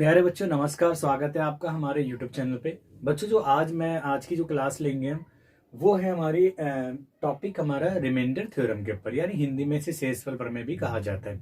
प्यारे बच्चों, नमस्कार। स्वागत है आपका हमारे YouTube चैनल पे। बच्चों, जो आज की जो क्लास लेंगे हम, वो है हमारी टॉपिक हमारा रिमाइंडर थ्योरम के ऊपर, यानी हिंदी में इसे शेषफल प्रमेय भी कहा जाता है।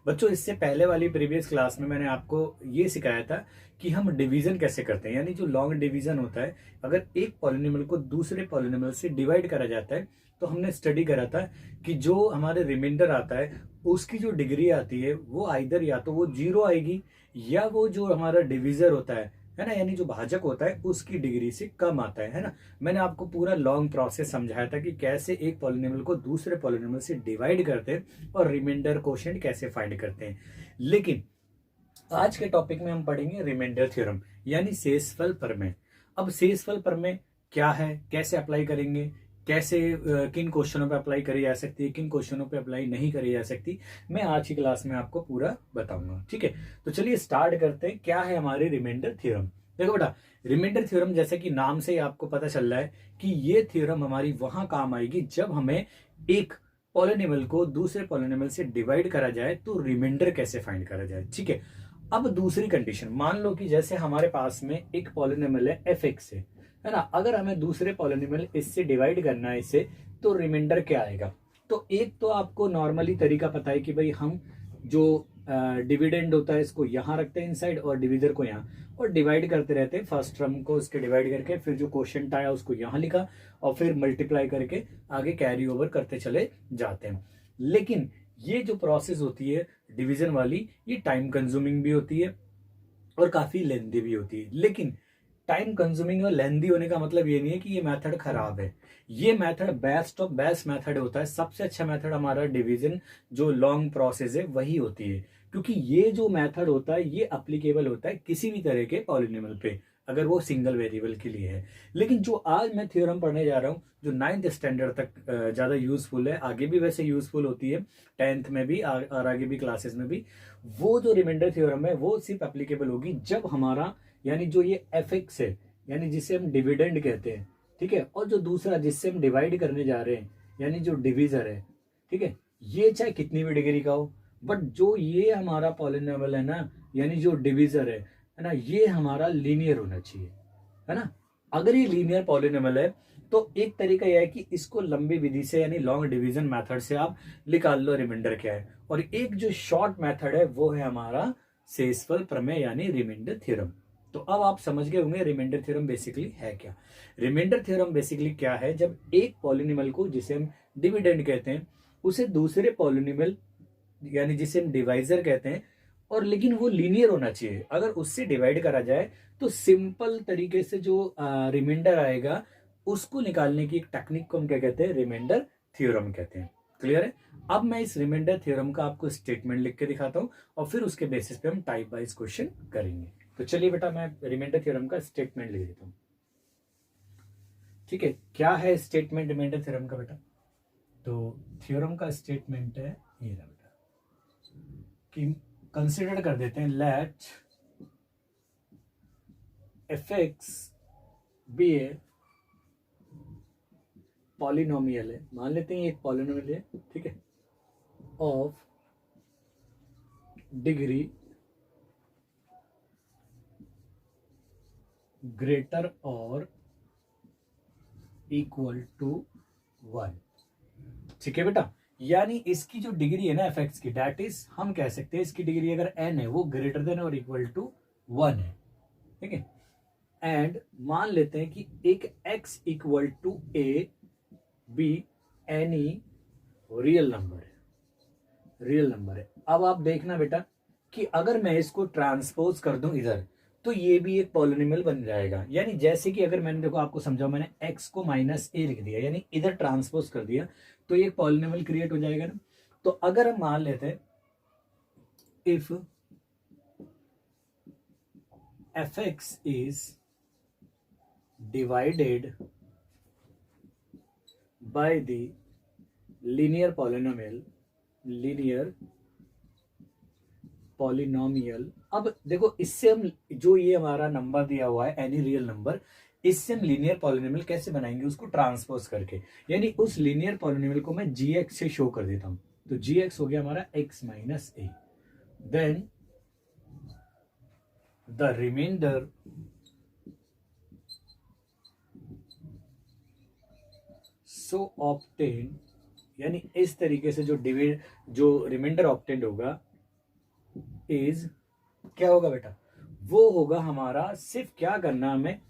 बच्चों, इससे पहले वाली प्रीवियस क्लास में मैंने आपको ये सिखाया था कि हम डिवीजन कैसे करते हैं, यानी जो लॉन्ग डिवीजन होता है, अगर एक पॉलिनोमियल को दूसरे पॉलिनोमियल से डिवाइड करा जाता है तो हमने स्टडी करा था कि जो हमारे रिमाइंडर आता है उसकी जो डिग्री आती है वो आइदर या तो वो 0 आएगी या वो जो हमारा डिविजर होता है ना, यानी जो भाजक होता है उसकी डिग्री से कम आता है ना। मैंने आपको पूरा लॉन्ग प्रोसेस समझाया था कि कैसे एक पॉलिनोमियल को दूसरे पॉलिनोमियल से डिवाइड करते हैं और रिमाइंडर कोशेंट कैसे फाइंड करते हैं। लेकिन आज के टॉपिक में हम पढ़ेंगे रिमाइंडर थ्योरम, यानी शेषफल प्रमेय। अब शेषफल प्रमेय क्या है, कैसे अप्लाई करेंगे, कैसे किन क्वेश्चनों पे अप्लाई करी जा सकती है, किन क्वेश्चनों पे अप्लाई नहीं करी जा सकती, मैं आज की क्लास में आपको पूरा बताऊंगा। ठीक है, तो चलिए स्टार्ट करते हैं। क्या है हमारी रिमाइंडर थ्योरम? देखो बेटा, रिमाइंडर थ्योरम जैसे कि नाम से ही आपको पता चल रहा है कि ये थ्योरम हमारी वहां काम आएगी जब हमें एक पॉलिनोमियल को दूसरे पॉलिनोमियल से डिवाइड करा जाए तो रिमाइंडर कैसे फाइंड करा जाए। ठीक है, अब दूसरी कंडीशन मान लो कि जैसे हमारे पास में एक पॉलिनोमियल है एफ एक्स है ना, अगर हमें दूसरे पॉलिनोमियल इससे डिवाइड करना है इसे, तो रिमाइंडर क्या आएगा? तो एक तो आपको नॉर्मली तरीका पता है कि भाई हम जो डिविडेंड होता है इसको यहाँ रखते हैं इनसाइड और डिविजर को यहाँ, और डिवाइड करते रहते हैं। फर्स्ट टर्म को इसके डिवाइड करके फिर जो क्वोशिएंट आया उसको यहाँ लिखा और फिर मल्टीप्लाई करके आगे कैरी ओवर करते चले जाते हैं। लेकिन ये जो प्रोसेस होती है डिवीजन वाली, ये टाइम कंज्यूमिंग भी होती है और काफी लेंदी भी होती है। लेकिन टाइम कंज्यूमिंग और लेंदी होने का मतलब ये नहीं है कि ये मेथड खराब है। ये method best of best method होता है। सबसे अच्छा मेथड हमारा डिवीजन जो लॉन्ग प्रोसेस है वही होती है, क्योंकि ये जो मेथड होता है ये अप्लीकेबल होता है किसी भी तरह के पॉलिनोमियल पे, अगर वो सिंगल वेरिएबल के लिए है। लेकिन जो आज मैं थ्योरम पढ़ने जा रहा हूँ, जो 9th स्टैंडर्ड तक ज्यादा यूजफुल है, आगे भी वैसे यूजफुल होती है, 10th में भी और आगे भी क्लासेस में भी, वो जो रिमाइंडर थ्योरम है वो सिर्फ एप्लीकेबल होगी जब हमारा, यानी जो ये एफ एक्स है, यानी जिसे हम डिविडेंड कहते हैं, ठीक है, और जो दूसरा जिससे हम डिवाइड करने जा रहे हैं, यानी जो डिविजर है, ठीक है, ये चाहे कितनी भी डिग्री का हो, बट जो ये हमारा पॉलिनोमियल है ना, यानी जो डिविजर है ना, ये हमारा लीनियर होना चाहिए, है ना। अगर ये लीनियर पॉलिनोमियल है तो एक तरीका यह है कि इसको लंबी विधि से, यानी लॉन्ग डिवीजन मेथड से आप निकाल लो रिमाइंडर क्या है। और एक जो शॉर्ट मेथड है वो है हमारा शेषफल प्रमेय, यानी रिमाइंडर थ्योरम। तो अब आप समझ गए होंगे रिमाइंडर थ्योरम बेसिकली है क्या। रिमाइंडर थ्योरम बेसिकली क्या है, जब एक पॉलिनोमियल को, जिसे हम डिविडेंड कहते हैं, उसे दूसरे पॉलिनोमियल, यानी जिसे हम डिवाइजर कहते हैं, और लेकिन वो लीनियर होना चाहिए, अगर उससे डिवाइड करा जाए तो सिंपल तरीके से जो रिमाइंडर आएगा उसको निकालने की एक टेक्निक को हम क्या कहते हैं? रिमाइंडर थ्योरम कहते हैं। क्लियर है? अब मैं इस रिमाइंडर थ्योरम का आपको स्टेटमेंट लिख के दिखाता हूं और फिर उसके बेसिस पे हम टाइप वाइज क्वेश्चन करेंगे। तो चलिए बेटा, मैं रिमाइंडर थ्योरम का स्टेटमेंट लिख देता हूं। ठीक है, क्या है स्टेटमेंट रिमाइंडर थ्योरम का बेटा? तो थ्योरम का स्टेटमेंट है ये रहा बेटा, कि कंसिडर कर देते हैं let f x be a polynomial है, मान लेते हैं एक पॉलिनोमियल है, ठीक है, ऑफ डिग्री ग्रेटर और इक्वल टू 1। ठीक है बेटा, यानी इसकी जो डिग्री है ना एफ एक्स की, डेट इज, हम कह सकते हैं इसकी डिग्री अगर n है वो ग्रेटर देन और इक्वल टू 1 है। ठीक है, एंड मान लेते हैं कि एक x equal to a b any real number है, रियल नंबर है। अब आप देखना बेटा कि अगर मैं इसको ट्रांसपोज कर दूं इधर, तो ये भी एक पॉलिनोमियल बन जाएगा। यानी जैसे कि अगर मैंने, देखो आपको समझाओ, मैंने x को माइनस ए लिख दिया, यानी इधर ट्रांसपोज कर दिया, तो ये पॉलिनोमियल क्रिएट हो जाएगा ना। तो अगर हम मान लेते हैं if F x is divided by the linear polynomial, linear polynomial. अब देखो, इससे हम जो ये हमारा नंबर दिया हुआ है एनी रियल नंबर, इससे हम लीनियर पॉलिनोमियल कैसे बनाएंगे? उसको ट्रांसपोज करके, यानी उस लीनियर पॉलिनोमियल को मैं जी एक्स से शो कर देता हूं। तो जी एक्स हो गया हमारा x minus a, then the remainder so obtain, यानी इस तरीके से जो रिमाइंडर ऑब्टेंड होगा इज, क्या होगा बेटा, वो होगा हमारा, सिर्फ क्या करना हमें,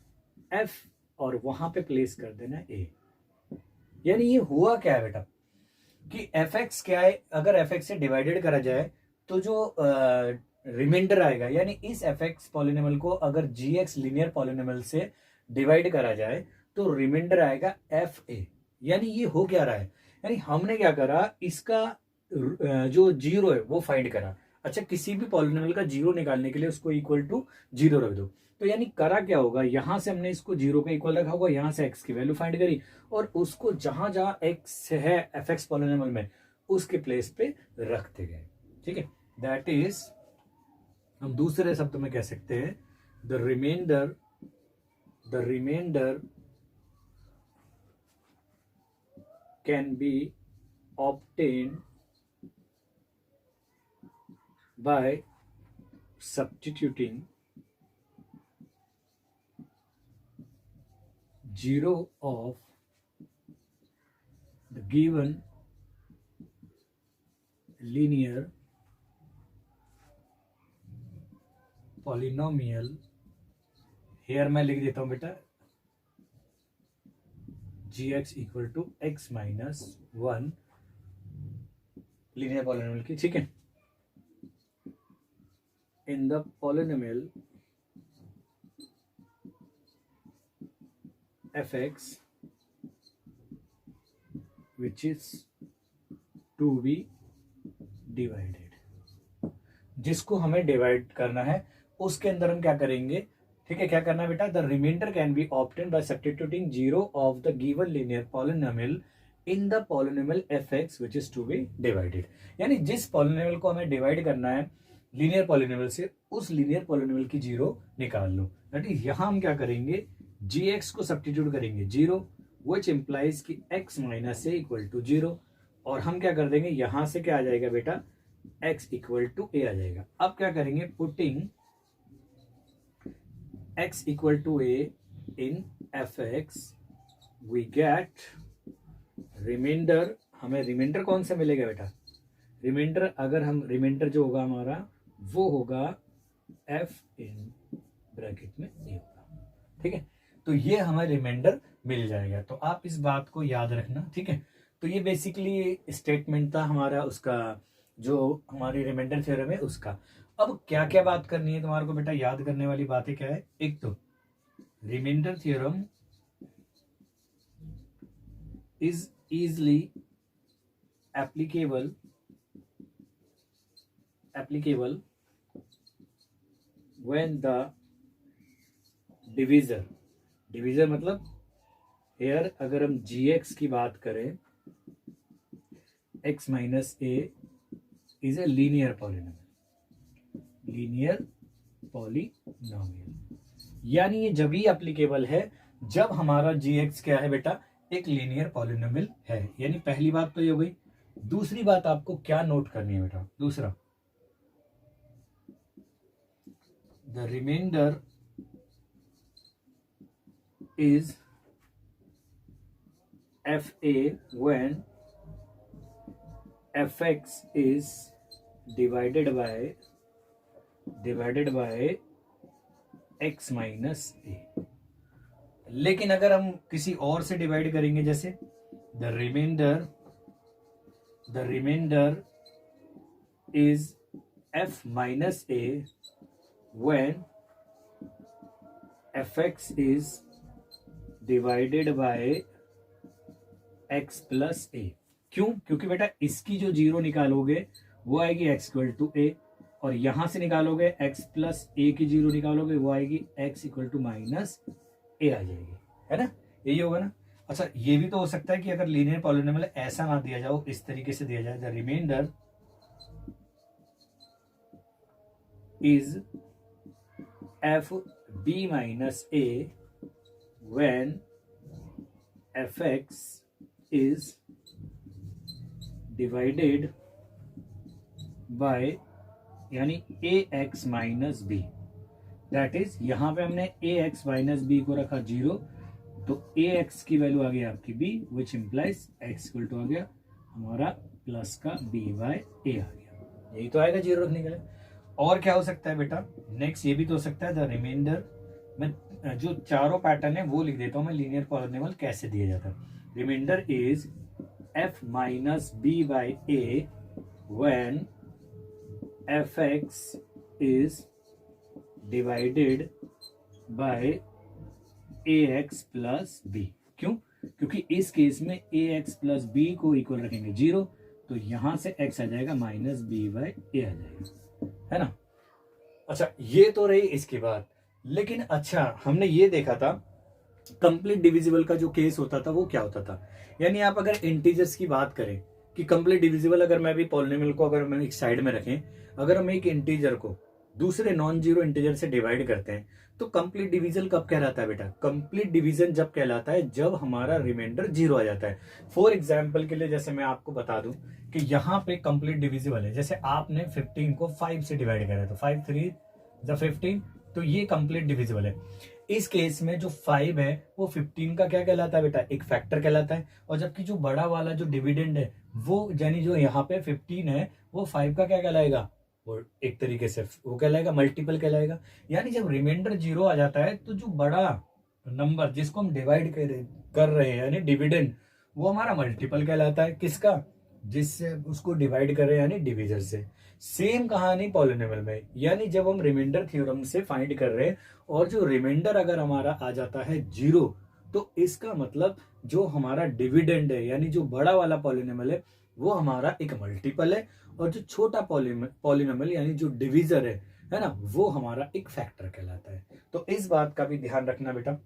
एफ और वहां पे प्लेस कर देना ए। यानी ये हुआ क्या है बेटा कि एफ एक्स क्या है, अगर एफ एक्स से डिवाइडेड करा जाए तो जो रिमाइंडर आएगा, यानी इस एफ एक्स पॉलिनोमियल को अगर जी एक्स लीनियर पॉलिनोमियल से डिवाइड करा जाए तो रिमाइंडर आएगा एफ ए। यानी ये हो क्या रहा है, यानी हमने क्या करा, इसका जो जीरो है वो फाइंड करा। अच्छा, किसी भी पॉलिनोमियल का जीरो निकालने के लिए उसको इक्वल टू जीरो रख दो, तो यानी करा क्या होगा, यहां से हमने इसको जीरो का इक्वल रखा होगा, यहां से एक्स की वैल्यू फाइंड करी और उसको जहां जहां एक्स है एफ एक्स पॉलिनोमियल में उसके प्लेस पे रखते गए। ठीक है, दैट इज, हम दूसरे शब्द में कह सकते हैं the remainder can be obtained by substituting zero of the given linear polynomial, here मैं लिख देता हूं बेटा gx equal to x minus one, linear polynomial की। ठीक है, in the polynomial fx which is to be divided, जिसको हमें डिवाइड करना है उसके अंदर हम क्या करेंगे, ठीक है, क्या करना है बेटा, the remainder can be obtain by substituting zero of the given linear polynomial in the polynomial f x which is to be divided. यानी जिस पॉलिनोमियल को हमें डिवाइड करना है लीनियर पॉलिनोमियल से, उस लीनियर पॉलिनोमियल की जीरो निकाल लो। दैट इज, यहां हम क्या करेंगे, जी एक्स को सब्स्टिट्यूट करेंगे जीरो, विच इंप्लाइज कि x minus a equal to zero, और हम क्या कर देंगे, यहां से क्या आ जाएगा बेटा, एक्स इक्वल टू ए आ जाएगा। अब क्या करेंगे, putting x equal to a in f x we get remainder, हमें रिमाइंडर कौन सा मिलेगा बेटा, रिमाइंडर, अगर हम रिमाइंडर जो होगा हमारा वो होगा एफ इन ब्रैकेट में ए होगा। ठीक है, तो ये हमें रिमाइंडर मिल जाएगा, तो आप इस बात को याद रखना। ठीक है, तो ये बेसिकली स्टेटमेंट था हमारा, उसका जो हमारी रिमाइंडर थ्योरम है उसका। अब क्या क्या बात करनी है तुम्हारे को बेटा, याद करने वाली बातें क्या है, एक तो remainder theorem is easily applicable when the divisor मतलब here अगर हम gx की बात करें, x minus A is a linear polynomial, यानी ये जब ही एप्लीकेबल है जब हमारा gx क्या है बेटा, एक लीनियर पॉलिनोमियल है। यानी पहली बात तो ये हो गई। दूसरी बात आपको क्या नोट करनी है बेटा, दूसरा, the remainder is f a when f x is divided by x minus a. लेकिन अगर हम किसी और से डिवाइड करेंगे, जैसे the remainder is f minus a when f x is divided by x plus a. क्यों? क्योंकि बेटा इसकी जो जीरो निकालोगे वो आएगी एक्स इक्वल टू ए, और यहां से निकालोगे एक्स प्लस ए की जीरो निकालोगे वो आएगी एक्स इक्वल टू माइनस ए आ जाएगी, है ना, यही होगा ना। अच्छा, ये भी तो हो सकता है कि अगर लीनियर पॉलिनोमियल ऐसा ना दिया जाओ, इस तरीके से दिया जाए, the remainder is f b minus a when f x is divided by, यानी a x minus b. That is यहाँ पे हमने ए एक्स माइनस बी को रखा 0, तो ए एक्स की वैल्यू आ गई आपकी b, which implies x equal to आ गया हमारा प्लस का बी बाय ए आ गया। यही तो आएगा 0 रखने के लिए। और क्या हो सकता है बेटा, नेक्स्ट ये भी तो हो सकता है द रिमाइंडर, मैं जो चारों पैटर्न है वो लिख देता हूँ मैं, लीनियर पॉलिनोमियल कैसे दिया जाता है। Remainder is f minus b by a when fx is divided by ax plus b। क्यों? क्योंकि इस केस में ax प्लस b को इक्वल रखेंगे 0, तो यहां से x आ जाएगा माइनस बी बाई ए आ जाएगा, है ना। अच्छा ये तो रही इसकी बात, लेकिन अच्छा हमने ये देखा था कंप्लीट डिविजिबल का जो केस होता था वो क्या होता था, यानी आप अगर इंटीजर्स की बात करें कि कंप्लीट डिविजिबल, अगर मैं भी पॉलिनोमियल को अगर मैं एक साइड में रखें, अगर हम एक इंटीजर को दूसरे नॉन जीरो इंटीजर से डिवाइड करते हैं तो कंप्लीट डिवीजन कब कहलाता है बेटा? कंप्लीट डिवीजन जब कहलाता है जब हमारा रिमाइंडर 0 आ जाता है। फॉर एग्जांपल के लिए जैसे मैं आपको बता दूं कि यहाँ पे कंप्लीट डिविजिबल है, जैसे आपने 15 को 5 से डिवाइड करा तो 5 3 द 15, तो ये कंप्लीट डिविजिबल है। इस केस में जो 5 है वो 15 का क्या कहलाता है बेटा? एक फैक्टर कहलाता है। और जबकि जो बड़ा वाला जो डिविडेंड है वो, यानी जो यहाँ पे 15 है वो 5 का क्या कहलाएगा? वो एक तरीके से वो कहलाएगा मल्टीपल कहलाएगा। यानी जब रिमाइंडर 0 आ जाता है तो जो बड़ा नंबर जिसको हम डिवाइड कर रहे हैं यानी डिविडेंड, वो हमारा मल्टीपल कहलाता है। किसका? जिससे उसको डिवाइड कर रहे हैं यानी डिविजर से। सेम कहानी पॉलिनोमियल में, यानी जब हम रिमाइंडर थ्योरम से फाइंड कर रहे हैं और जो रिमाइंडर अगर हमारा आ जाता है 0, तो इसका मतलब जो हमारा डिविडेंड है यानी जो बड़ा वाला पॉलिनोमियल है वो हमारा एक मल्टीपल है, और जो छोटा पॉलिनोमियल यानी जो डिविजर है ना, वो हमारा एक फैक्टर कहलाता है। तो इस बात का भी ध्यान रखना बेटा।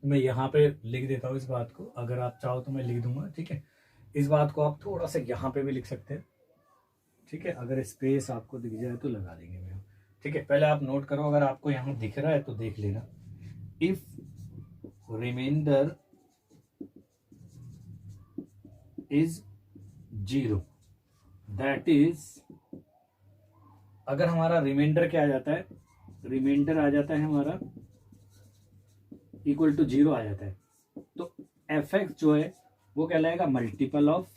मैं यहाँ पे लिख देता हूँ इस बात को, अगर आप चाहो तो मैं लिख दूंगा, ठीक है। इस बात को आप थोड़ा सा यहाँ पे भी लिख सकते हैं, ठीक है। अगर स्पेस आपको दिख जाए तो लगा देंगे मैं, ठीक है। पहले आप नोट करो, अगर आपको यहाँ दिख रहा है तो देख लेना। If remainder is 0, that is, अगर हमारा रिमाइंडर क्या आ जाता है, रिमाइंडर आ जाता है हमारा इक्वल टू 0 आ जाता है, तो एफ एक्स जो है वो कहलाएगा मल्टीपल ऑफ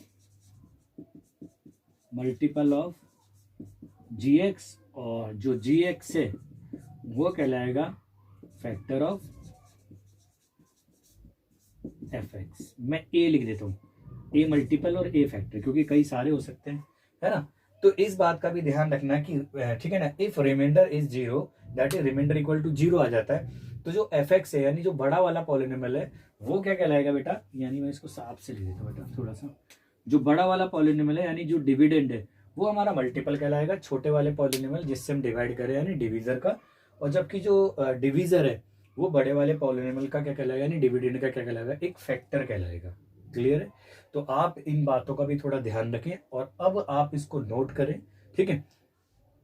जी एक्स, और जो जी एक्स है वो कहलाएगा फैक्टर ऑफ एफ एक्स। मैं ए लिख देता हूँ, ए मल्टीपल और ए फैक्टर, क्योंकि कई सारे हो सकते हैं, है ना। तो इस बात का भी ध्यान रखना कि ठीक है ना, if remainder is 0 that is remainder equal to 0 आ जाता है, तो जो एफ एक्स है यानी जो बड़ा वाला पॉलिनोमियल है वो क्या कहलाएगा बेटा? यानी मैं इसको साफ से लिख देता हूँ बेटा थोड़ा सा। जो बड़ा वाला पॉलिनोमियल है यानी जो डिविडेंड है वो हमारा मल्टीपल कहलाएगा छोटे वाले पॉलिनोमियल जिससे हम डिवाइड करें यानी डिविजर का। और जबकि जो डिविजर है वो बड़े वाले पॉलिनोमियल का क्या कहलाएगा यानी डिविडेंड का क्या कहलाएगा? एक फैक्टर कहलाएगा। क्लियर है? तो आप इन बातों का भी थोड़ा ध्यान रखें और अब आप इसको नोट करें, ठीक है।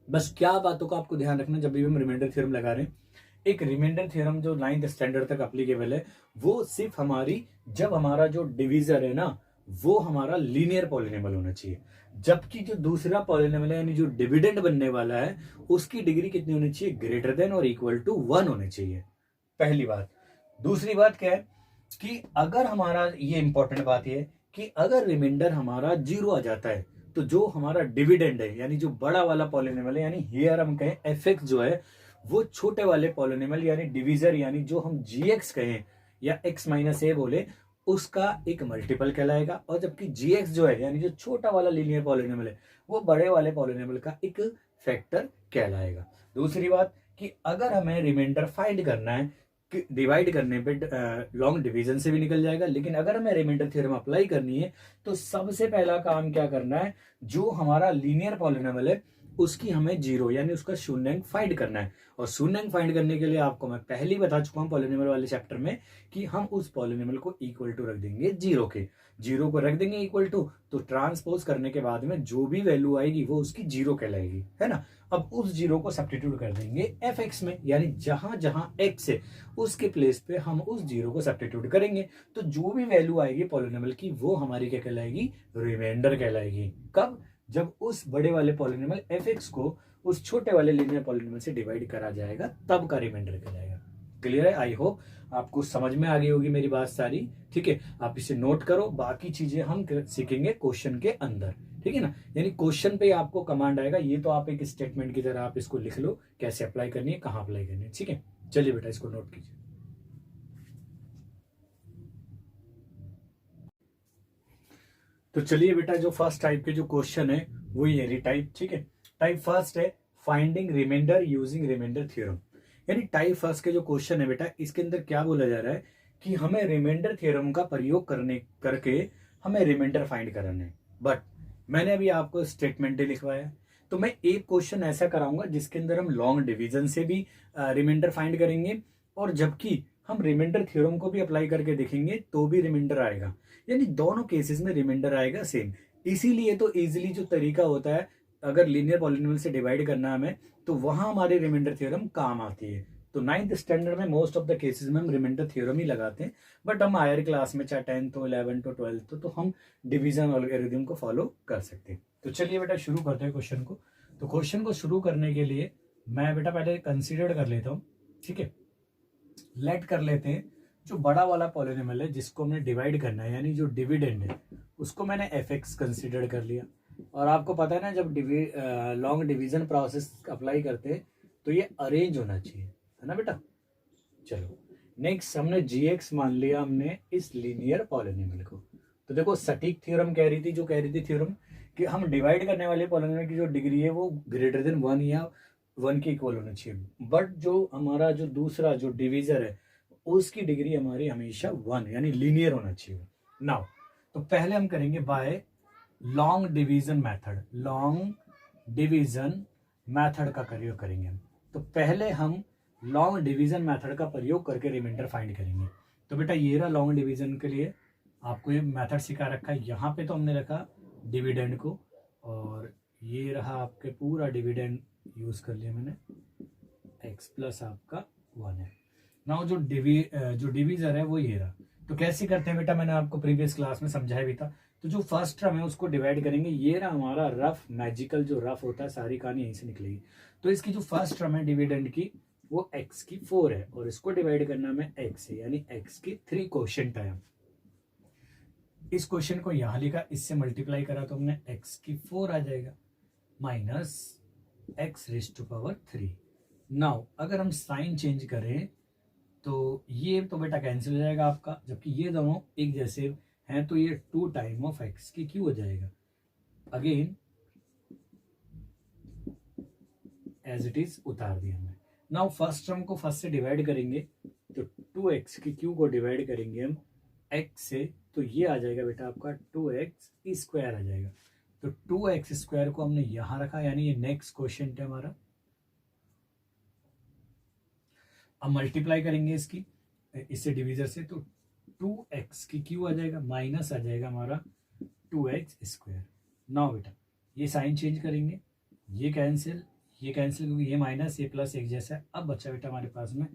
बस क्या बातों का आपको ध्यान रखना जब भी हम रिमाइंडर थ्योरम लगा रहे हैं। एक रिमाइंडर थ्योरम जो 9th स्टैंडर्ड तक एप्लीकेबल है वो सिर्फ हमारी जब हमारा जो डिविजर है ना वो हमारा लीनियर पॉलिनोमियल होना चाहिए, जबकि जो दूसरा पॉलिनोमियल है यानी जो डिविडेंड बनने वाला है उसकी डिग्री कितनी होनी चाहिए? ग्रेटर देन और इक्वल टू 1 होनी चाहिए, पहली बात। दूसरी बात क्या है कि अगर हमारा, ये इंपॉर्टेंट बात ये है कि अगर रिमाइंडर हमारा 0 आ जाता है तो जो हमारा डिविडेंड है यानी जो बड़ा वाला पॉलिनोमियल है यानी हियर हम कहें एफ एक्स जो है वो छोटे वाले पॉलिनोमियल यानी डिविजर यानी जो हम जी एक्स कहें या एक्स माइनस ए बोले उसका एक मल्टीपल कहलाएगा। और जबकि जी एक्स जो है यानी जो छोटा वाला लीनियर पॉलिनोमियल है वो बड़े वाले पॉलिनोमियल का एक फैक्टर कहलाएगा। दूसरी बात कि अगर हमें रिमाइंडर फाइंड करना है, डिवाइड करने पे लॉन्ग डिवीजन से भी निकल जाएगा, लेकिन अगर हमें रिमाइंडर थ्योरम अप्लाई करनी है तो सबसे पहला काम क्या करना है, जो हमारा लीनियर पॉलिनोमियल है उसकी हमें 0 यानी उसका शून्यंक फाइंड करना है। और शून्यंक फाइंड करने के लिए आपको मैं पहले ही बता चुका हूं पॉलिनोमियल वाले चैप्टर में कि हम उस पॉलिनोमियल को इक्वल टू रख देंगे 0 के, 0 को रख देंगे इक्वल टू, तो ट्रांसपोज करने के बाद में जो भी वैल्यू आएगी वो उसकी 0 कहलाएगी, है ना। अब उस 0 को सब्स्टिट्यूट कर देंगे एफ एक्स में, यानी जहां जहां एक्स है उसके प्लेस पे हम उस 0 को सब्स्टिट्यूट करेंगे, तो जो भी वैल्यू आएगी पॉलिनोमियल की वो हमारी क्या कहलाएगी? रिमाइंडर कहलाएगी। कब? जब उस बड़े वाले पॉलिनोमियल एफ एक्स को उस छोटे वाले लीनियर पॉलिनोमियल से डिवाइड करा जाएगा, तब का रिमाइंडर कहलाएगा। क्लियर है? आई होप आपको समझ में आ गई होगी मेरी बात सारी। ठीक है, आप इसे नोट करो, बाकी चीजें हम सीखेंगे क्वेश्चन के अंदर। ठीक है ना, यानी क्वेश्चन पे आपको कमांड आएगा, ये तो आप एक स्टेटमेंट की तरह आप इसको लिख लो, कैसे अप्लाई करनी है, कहाँ अप्लाई करनी है। ठीक है, चलिए बेटा इसको नोट कीजिए। तो चलिए बेटा, जो फर्स्ट टाइप के जो क्वेश्चन है वो ये रिटाइप। ठीक है, टाइप फर्स्ट है finding remainder using reminder theorem. यानी टाइप फर्स्ट के जो क्वेश्चन है बेटा, इसके अंदर क्या बोला जा रहा है कि हमें रिमाइंडर थ्योरम का प्रयोग करके हमें रिमाइंडर फाइंड कराना है। बट मैंने अभी आपको स्टेटमेंट लिखवाया, तो मैं एक क्वेश्चन ऐसा कराऊंगा जिसके अंदर हम लॉन्ग डिवीजन से भी रिमाइंडर फाइंड करेंगे, और जबकि हम रिमाइंडर थ्योरम को भी अप्लाई करके देखेंगे तो भी रिमाइंडर आएगा। यानी दोनों केसेस में रिमाइंडर आएगा सेम। इसीलिए तो इजीली जो तरीका होता है, अगर लीनियर पॉलिनोमियल से डिवाइड करना है हमें, तो वहां हमारी रिमाइंडर थ्योरम काम आती है। तो 9th स्टैंडर्ड में मोस्ट ऑफ द केसेस में हम रिमाइंडर थ्योरम ही लगाते हैं, बट हम हायर क्लास में चाहे 10th हो 11th हो 12th हो, तो हम डिवीजन एल्गोरिथम को फॉलो कर सकते हैं। तो चलिए बेटा शुरू करते हैं क्वेश्चन को। तो क्वेश्चन को शुरू करने के लिए मैं बेटा पहले कंसीडर कर लेता हूँ। ठीक है, लेट कर लेते हैं जो बड़ा वाला पॉलिनोमियल है जिसको हमने डिवाइड करना है, यानी जो डिविडेंड है उसको मैंने fx कंसीडर कर लिया। और आपको पता है ना, जब लॉन्ग डिवीजन प्रोसेस अप्लाई करते हैं तो ये अरेंज होना चाहिए, है ना बेटा। चलो नेक्स्ट हमने gx मान लिया हमने इस लीनियर पॉलिनोमियल को। तो देखो सटीक थ्योरम कह रही थी, जो कह रही थी थ्योरम कि हम डिवाइड करने वाले पॉलिनोमियल की जो डिग्री है वो ग्रेटर देन 1 या 1 के इक्वल होना चाहिए। बट जो हमारा जो दूसरा जो डिवीजर है उसकी डिग्री हमारी हमेशा 1 यानी लीनियर होना चाहिए। नाउ तो पहले हम करेंगे by long division method. Long division method का प्रयोग करेंगे हम। तो पहले हम लॉन्ग डिवीजन मेथड का प्रयोग करके रिमाइंडर फाइंड करेंगे। तो बेटा ये रहा लॉन्ग डिवीजन के लिए आपको ये मेथड सिखा रखा है। यहाँ पे तो हमने रखा डिविडेंड को, और ये रहा आपके पूरा डिविडेंड यूज कर लिया मैंने, x प्लस आपका 1 है। नाउ जो डिवीजर है वो ये रहा। तो कैसे करते हैं बेटा, मैंने आपको प्रीवियस क्लास में समझाया भी था। तो जो फर्स्ट टर्म है उसको डिवाइड करेंगे। ये रहा हमारा रफ मैजिकल, जो रफ होता है सारी कहानी यहीं से निकलेगी। तो इसकी जो फर्स्ट टर्म है डिविडेंड की वो x की 4 है, और इसको डिवाइड करना में x से, यानी x की 3 क्वोशिएंट है। इस क्वेश्चन को यहां लिखा, इससे मल्टीप्लाई करा तो हमने x की 4 आ जाएगा minus x raise to power 3। Now अगर हम साइन चेंज करें तो ये तो बेटा कैंसिल हो जाएगा आपका, जबकि ये दोनों एक जैसे हैं तो ये 2 टाइम ऑफ x की क्यू हो जाएगा। अगेन एज इट इज उतार दिया हमने। नाउ फर्स्ट टर्म को फर्स्ट से डिवाइड करेंगे, तो 2x की क्यू को डिवाइड करेंगे हम x से, तो ये आ जाएगा बेटा आपका 2x स्क्वायर आ जाएगा। तो 2x स्क्वायर को हमने यहां रखा, यानी ये नेक्स्ट क्वेश्चन है हमारा। अब मल्टीप्लाई करेंगे इसकी इससे डिवीजर से, तो 2x की क्यू आ जाएगा माइनस आ जाएगा हमारा 2x स्क्वायर। नाउ बेटा ये साइन चेंज करेंगे, ये कैंसिल क्योंकि ये माइनस ये प्लस एक जैसा है। अब बच्चा बेटा हमारे पास में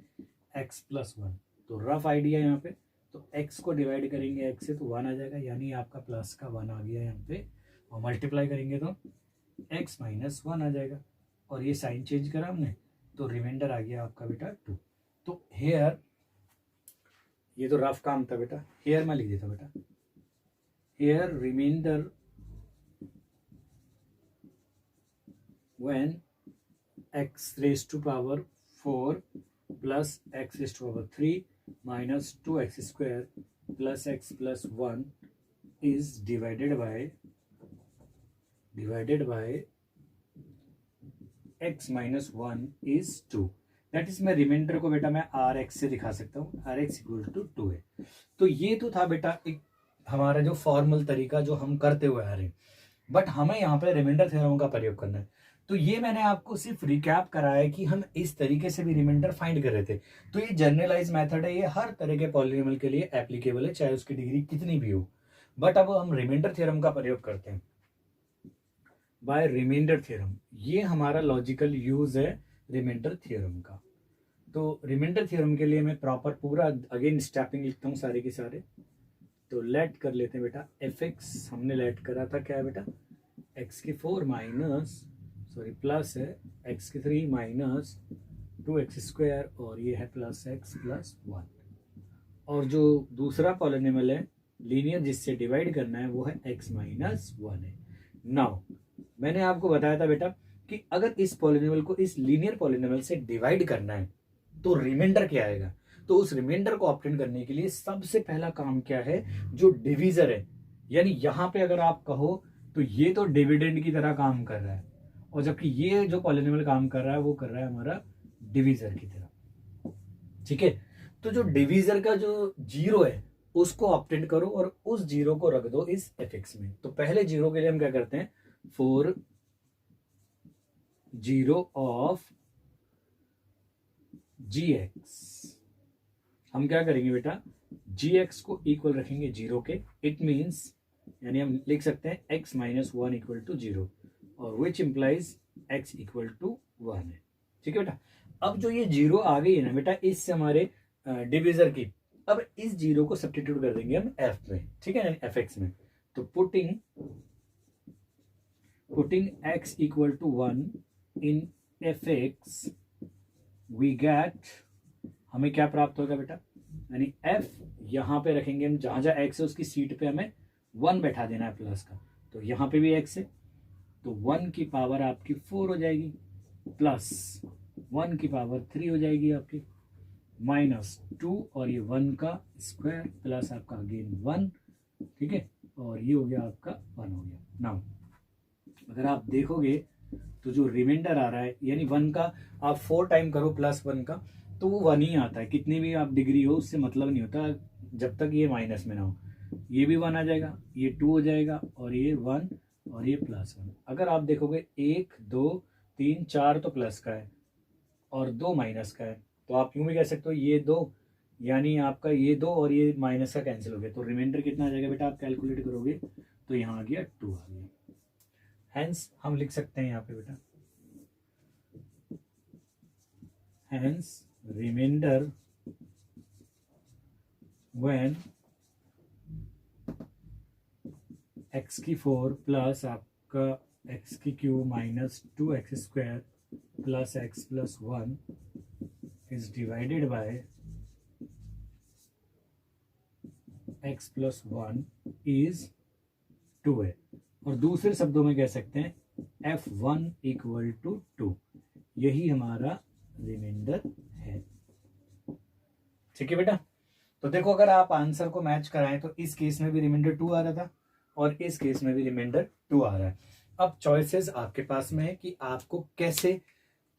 x प्लस 1। तो रफ आइडिया यहाँ पे, तो x को डिवाइड करेंगे x से तो 1 आ जाएगा, यानी आपका प्लस का 1 आ गया यहाँ पे। और मल्टीप्लाई करेंगे तो x माइनस 1 आ जाएगा, और ये साइन चेंज करा हमने तो रिमाइंडर आ गया आपका बेटा 2। तो हेयर, ये तो रफ काम था बेटा, हेयर में लिख देता बेटा, here remainder when x raise to power 4 plus x raise to power 3 minus 2x square plus x plus 1 is divided by x minus 1 is 2। That is मैं रिमाइंडर को बेटा मैं rx से दिखा सकता हूँ, rx इक्वल टू 2 है। तो ये तो था बेटा एक हमारा जो फॉर्मल तरीका जो हम करते हुए आ रहे हैं, बट हमें यहाँ पे रिमाइंडर थ्योरम का प्रयोग करना है। तो ये मैंने आपको सिर्फ रिकैप कराया कि हम इस तरीके से भी रिमाइंडर फाइंड कर रहे थे। तो ये जनरलाइज मेथड है, ये हर तरह के पॉलिनोमियल के लिए एप्लीकेबल है, चाहे उसकी डिग्री कितनी भी हो। बट अब हम रिमाइंडर थ्योरम का प्रयोग करते हैं बाय रिमाइंडर थ्योरम। ये हमारा लॉजिकल यूज है रिमाइंडर थ्योरम का। तो रिमाइंडर थ्योरम के लिए मैं प्रॉपर पूरा अगेन स्टेपिंग लिखता हूँ सारे के सारे। तो लेट कर लेते हैं बेटा fx, हमने लेट करा था क्या है बेटा x की 4 माइनस सॉरी प्लस है x3 माइनस 2x² और ये है प्लस x प्लस 1। और जो दूसरा पॉलिनोमियल है लीनियर जिससे डिवाइड करना है वो है x माइनस 1 है। नाउ मैंने आपको बताया था बेटा कि अगर इस पॉलिनोमियल को इस लीनियर पॉलिनोमियल से डिवाइड करना है तो रिमाइंडर क्या आएगा। तो उस रिमाइंडर को ऑब्टेन करने के लिए सबसे पहला काम क्या है, जो डिवीजर है, यानी यहां पे अगर आप कहो तो ये तो डिविडेंड की तरह काम कर रहा है, और जबकि ये जो पॉलिनोमियल काम कर रहा है वो कर रहा है हमारा डिवीजर की तरह। ठीक है, तो जो डिवीजर का जो जीरो है उसको ऑब्टेन करो और उस जीरो को रख दो इस एफ में। तो पहले जीरो के लिए हम क्या करते हैं, फॉर जीरो ऑफ gx हम क्या करेंगे बेटा, gx को इक्वल रखेंगे जीरो के। इट मीन्स यानी हम लिख सकते हैं x minus 1 equal to zero, और which implies x equal to 1 है। ठीक है बेटा, अब जो ये जीरो आ गई है ना बेटा इससे हमारे डिविजर की, अब इस जीरो को सब्स्टिट्यूट कर देंगे हम f में। ठीक है, एफ एक्स में। तो putting x equal to 1 in f x we get, हमें क्या प्राप्त होगा बेटा, यानी f यहां पे रखेंगे हम, जहां जहां x है उसकी सीट पे हमें 1 बैठा देना है प्लस का। तो यहां पे भी x है तो 1 की पावर आपकी 4 हो जाएगी, प्लस 1 की पावर 3 हो जाएगी आपकी, माइनस 2 और ये 1 का स्क्वायर प्लस आपका अगेन 1। ठीक है, और ये हो गया आपका 1 हो गया। नाउ अगर आप देखोगे तो जो रिमाइंडर आ रहा है यानी 1 का आप 4 टाइम करो प्लस 1 का तो वो 1 ही आता है, कितनी भी आप डिग्री हो उससे मतलब नहीं होता जब तक ये माइनस में ना हो। ये भी 1 आ जाएगा, ये 2 हो जाएगा और ये 1 और ये प्लस 1। अगर आप देखोगे 1 2 3 4 तो प्लस का है और 2 माइनस का है, तो आप यूं भी कह सकते हो ये 2 यानी आपका ये 2 और ये माइनस का कैंसिल हो गया, तो रिमाइंडर कितना आ जाएगा बेटा, आप कैलकुलेट करोगे तो यहाँ आ गया 2 आ गया। हैंस हम लिख सकते हैं यहाँ पे बेटा, हैंस रिमाइंडर व्हेन x की 4 प्लस आपका x की cube minus 2x² plus x plus 1 is divided by x plus 1 is 2 है। और दूसरे शब्दों में कह सकते हैं f1 इक्वल टू 2, यही हमारा रिमाइंडर है। ठीक है बेटा, तो देखो अगर आप आंसर को मैच कराएं तो इस केस में भी रिमाइंडर 2 आ रहा था और इस केस में भी रिमाइंडर 2 आ रहा है। अब चॉइसेस आपके पास में है कि आपको कैसे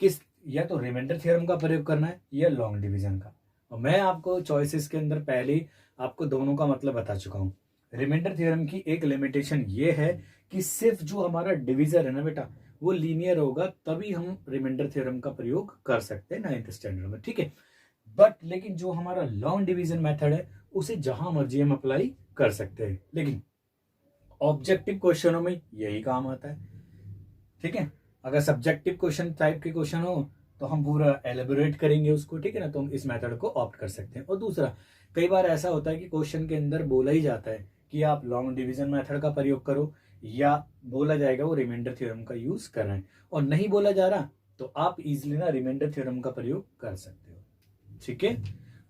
किस, या तो रिमाइंडर थ्योरम का प्रयोग करना है या लॉन्ग डिवीजन का। और मैं आपको चॉइसेस के अंदर पहले ही आपको दोनों का मतलब बता चुका हूं। रिमाइंडर थ्योरम की एक लिमिटेशन ये है कि सिर्फ जो हमारा डिविजर है ना बेटा वो लीनियर होगा, तभी हम रिमाइंडर थ्योरम का प्रयोग कर सकते हैं 9th स्टैंडर्ड में। ठीक है, बट लेकिन जो हमारा लॉन्ग डिवीजन मेथड है उसे जहां मर्जी हम अप्लाई कर सकते हैं, लेकिन ऑब्जेक्टिव क्वेश्चनों में यही काम आता है। ठीक है, अगर सब्जेक्टिव क्वेश्चन टाइप के क्वेश्चन हो तो हम पूरा एलेबोरेट करेंगे उसको, ठीक है ना, तो हम इस मेथड को ऑप्ट कर सकते हैं। और दूसरा, कई बार ऐसा होता है कि क्वेश्चन के अंदर बोला ही जाता है कि आप लॉन्ग डिवीजन मेथड का प्रयोग करो, या बोला जाएगा वो रिमाइंडर थ्योरम का यूज कर रहे हैं, और नहीं बोला जा रहा तो आप इजिली ना रिमाइंडर थ्योरम का प्रयोग कर सकते हो। ठीक है,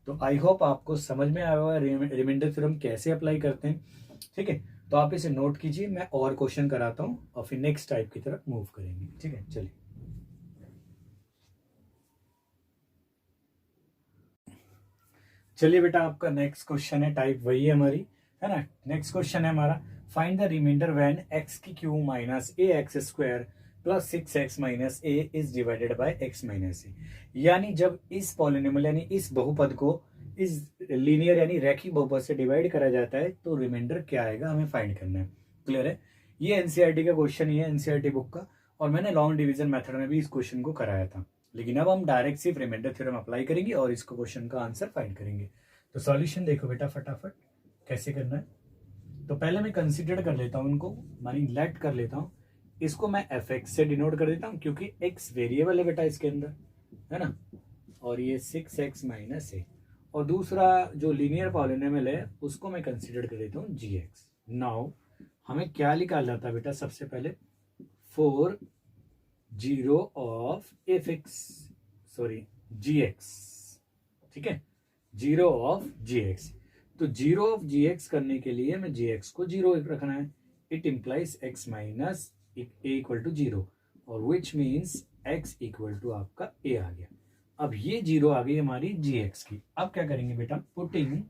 तो आई होप आपको समझ में आया होगा रिमाइंडर थ्योरम कैसे अप्लाई करते हैं। ठीक है, तो आप इसे नोट कीजिए, मैं और क्वेश्चन कराता हूं और फिर नेक्स्ट टाइप की तरफ मूव करेंगे। ठीक है, चलिए चलिए बेटा, आपका नेक्स्ट क्वेश्चन है, टाइप वही है हमारी, है ना। नेक्स्ट क्वेश्चन है हमारा, find the reminder when x की cube minus ax² plus 6x minus a is divided by x minus a। यानी जब इस पॉलिनोमियल यानी इस बहुपद को इस लीनियर यानी रैखिक बहुपद से डिवाइड करा जाता है तो रिमाइंडर क्या आएगा हमें फाइंड करना है। क्लियर है, ये एनसीईआरटी का क्वेश्चन ही है, एनसीईआरटी बुक का, और मैंने लॉन्ग डिवीजन मेथड में भी इस क्वेश्चन को कराया था। लेकिन अब हम डायरेक्ट सिर्फ रिमाइंडर थ्योरम अप्लाई करेंगे और इसको क्वेश्चन का आंसर फाइंड करेंगे। तो सॉल्यूशन देखो बेटा फटाफट कैसे करना है। तो पहले मैं कंसीडर कर लेता हूं इनको, मानी लेट कर लेता हूं, इसको मैं एफ एक्स से डिनोट कर देता हूं क्योंकि एक्स वेरिएबल है बेटा इसके अंदर, है ना, और ये 6x माइनस ए, और दूसरा जो लीनियर पॉलिनोमियल है उसको मैं कंसीडर कर देता हूं gx। नाउ हमें क्या निकालना था बेटा, सबसे पहले for zero of f x, sorry g x, ठीक है, जीरो ऑफ जी एक्स। तो जीरो ऑफ जी एक्स करने के लिए हमें जी एक्स को जीरो रखना है। It implies x minus a equal to zero, और which means x equal to आपका ए आ गया। अब ये जीरो आ गई हमारी जी एक्स की। अब क्या करेंगे बेटा, पुटिंग,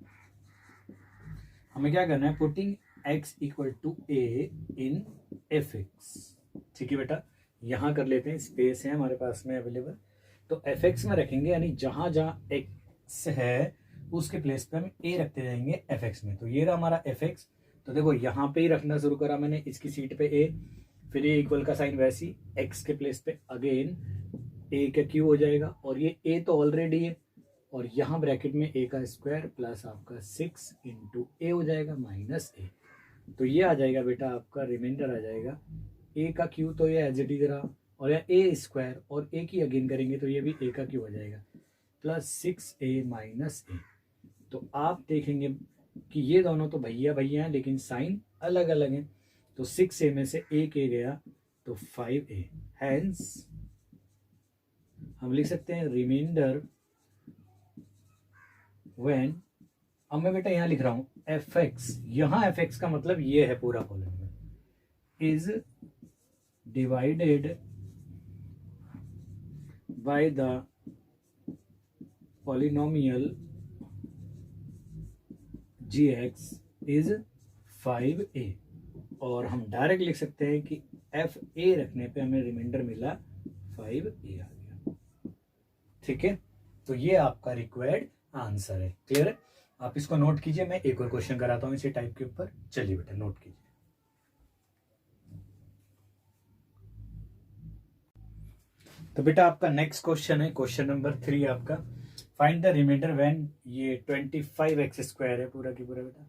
हमें क्या करना है, putting x equal to a in f x. ठीक है बेटा, यहां कर लेते हैं, स्पेस है हमारे पास में अवेलेबल। तो एफ एक्स में रखेंगे, यानी जहां जहां एक्स है उसके प्लेस पे हम ए रखते जाएंगे एफ एक्स में। तो ये रहा हमारा एफ एक्स। तो देखो यहाँ पे ही रखना शुरू करा मैंने, इसकी सीट पे ए, फिर ए इक्वल का साइन वैसी एक्स के प्लेस पे अगेन ए का क्यू हो जाएगा, और ये ए तो ऑलरेडी है, और यहाँ ब्रैकेट में ए का स्क्वायर प्लस आपका 6 इंटू ए हो जाएगा माइनस ए। तो ये आ जाएगा बेटा आपका रिमाइंडर आ जाएगा ए का क्यू, तो ये एज इट इज रहा, और यहाँ ए स्क्वायर और ए की अगेन करेंगे तो ये भी ए का क्यू हो जाएगा प्लस 6a माइनस ए। तो आप देखेंगे कि ये दोनों तो भैया भैया हैं, लेकिन साइन अलग अलग हैं। तो 6a में से a के गया तो 5a, हैंस हम लिख सकते हैं रिमाइंडर व्हेन, अब मैं बेटा यहां लिख रहा हूं एफ एक्स, यहां एफ एक्स का मतलब ये है पूरा column, is divided by the polynomial g x is 5a, और हम डायरेक्ट लिख सकते हैं कि एफ ए रखने पे हमें रिमाइंडर मिला 5a आ गया। ठीक है, तो ये आपका रिक्वायर्ड आंसर है। क्लियर है, आप इसको नोट कीजिए। मैं एक और क्वेश्चन कराता हूं इसी टाइप के ऊपर, चलिए बेटा नोट कीजिए। तो बेटा आपका नेक्स्ट क्वेश्चन है क्वेश्चन नंबर 3 आपका, फाइंड द रिमाइंडर व्हेन ये 25x स्क्वायर है पूरा की पूरा बेटा,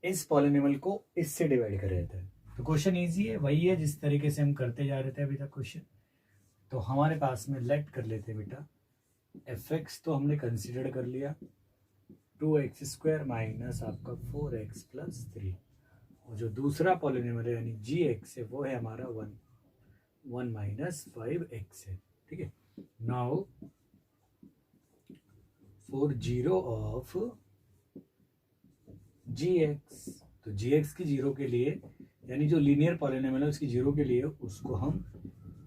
इस पॉलिनोमियल को इससे डिवाइड कर रहे थे। तो क्वेश्चन इजी है, वही है जिस तरीके से हम करते जा रहे थे अभी तक क्वेश्चन। तो हमारे पास में लेट कर लेते बेटा, एफ एक्स तो हमने कंसिडर कर लिया 2x स्क्वायर माइनस आपका 4x प्लस 3, और जो दूसरा पॉलिनोमियल है यानी जी एक्स है वो है हमारा 1 माइनस 5x है। ठीक है, now for zero of g x, तो जी एक्स की जीरो के लिए, यानी जो लीनियर पॉलिनोमियल है उसकी जीरो के लिए, उसको हम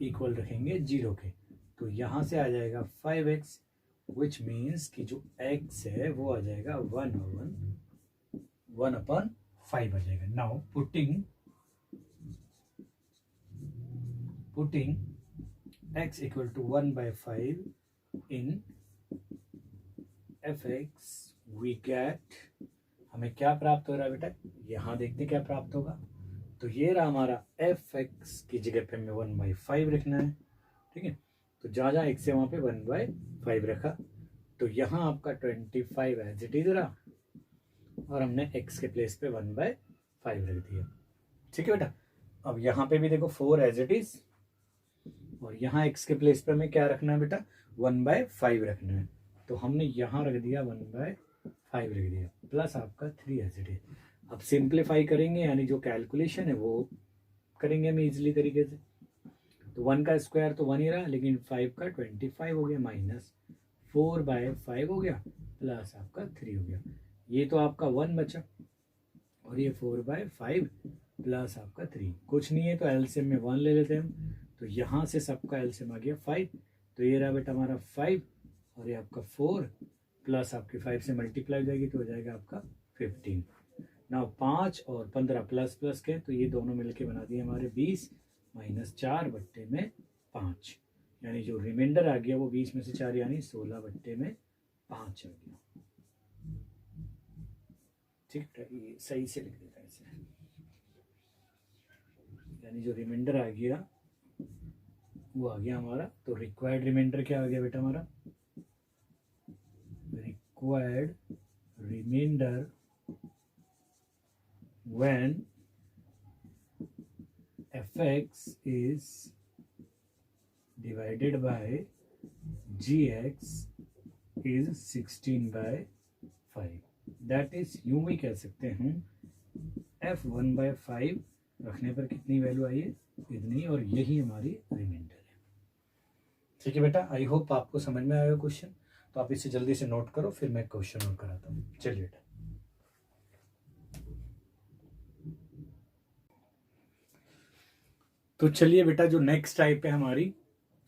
इक्वल रखेंगे जीरो के। तो यहाँ से आ जाएगा 5x, विच मीन्स कि जो x है वो आ जाएगा 1/5 आ जाएगा। Now putting x equal to 1/5 in f x, we get, हमें क्या प्राप्त हो रहा है बेटा, यहां देखते क्या प्राप्त होगा। तो ये रहा हमारा एफ एक्स की जगह पे हमें 1/5 रखना है। ठीक है, तो जहां जहां एक्स है वहां पे 1/5 रखा, तो यहाँ आपका 25 एज इट इज रहा, और हमने एक्स के प्लेस पे 1/5 रख दिया। ठीक है बेटा, अब यहाँ पे भी देखो 4 एज इट इज, और यहाँ एक्स के प्लेस पे हमें क्या रखना है बेटा, 1/5 रखना है। तो हमने यहाँ रख दिया 1/5 रख दिया, प्लस आपका 3 एज इट इज। अब सिंप्लीफाई करेंगे, यानी जो कैलकुलेशन है वो करेंगे हम इजीली तरीके से। तो 1 का स्क्वायर तो 1 ही रहा, लेकिन 5 का 25 हो गया, माइनस 4/5 हो गया, प्लस आपका 3 हो गया। ये तो आपका 1 बचा, और ये 4/5 प्लस आपका 3, कुछ नहीं है तो एलसीएम में 1 ले लेते हैं हम। तो यहाँ से सबका एलसीएम आ गया 5, तो ये रहा बेटा हमारा 5, और ये आपका 4 प्लस आपके 5 से मल्टीप्लाई हो जाएगी तो हो जाएगा आपका 15। ना 5 और 15 प्लस प्लस के, तो ये दोनों मिलके बना दिए हमारे 20 माइनस 4/5, यानी जो रिमाइंडर आ गया वो 20 में से 4 यानी 16/5 आ गया। ठीक है, ये सही से लिख देता है इसे, यानी जो रिमाइंडर आ गया वो आ गया हमारा। तो रिक्वायर्ड रिमाइंडर क्या आ गया बेटा हमारा, required reminder when fx is divided by gx is 16/5, that is यूं भी कह सकते हैं f 1/5 रखने पर कितनी वैल्यू आई है, इतनी, और यही हमारी रिमाइंडर है। ठीक है बेटा, आई होप आपको समझ में आया क्वेश्चन। तो आप इसे जल्दी से नोट करो, फिर मैं क्वेश्चन नोट कराता हूँ। चलिए बेटा, तो चलिए बेटा, जो नेक्स्ट टाइप है हमारी,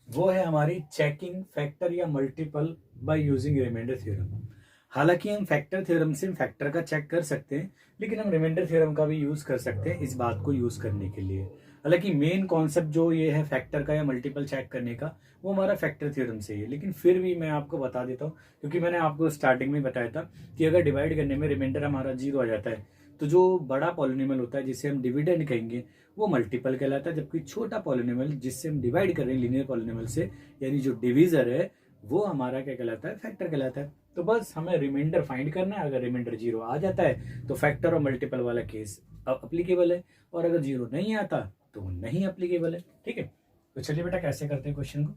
वो है हमारी चेकिंग फैक्टर या multiple by using reminder theorem. हालांकि हम फैक्टर थ्योरम से फैक्टर का चेक कर सकते हैं, लेकिन हम रिमाइंडर थ्योरम का भी यूज कर सकते हैं इस बात को यूज करने के लिए। हालांकि मेन कॉन्सेप्ट जो ये है फैक्टर का या मल्टीपल चेक करने का, वो हमारा फैक्टर थ्योरम से ही है। लेकिन फिर भी मैं आपको बता देता हूँ, क्योंकि मैंने आपको स्टार्टिंग में बताया था कि अगर डिवाइड करने में रिमाइंडर हमारा 0 आ जाता है, तो जो बड़ा पॉलिनोमियल होता है जिसे हम डिविडेंड कहेंगे, वो मल्टीपल कहलाता है। जबकि छोटा पॉलिनोमियल जिससे हम डिवाइड कर रहे हैं लीनियर पॉलिनोमियल से, यानी जो डिवीजर है, वो हमारा क्या कहलाता है, फैक्टर कहलाता है। तो बस हमें रिमाइंडर फाइंड करना है। अगर रिमाइंडर 0 आ जाता है तो फैक्टर और मल्टीपल वाला केस अप्लीकेबल है, और अगर 0 नहीं आता तो नहीं अप्लीकेबल है। ठीक है, तो चलिए बेटा कैसे करते हैं क्वेश्चन को।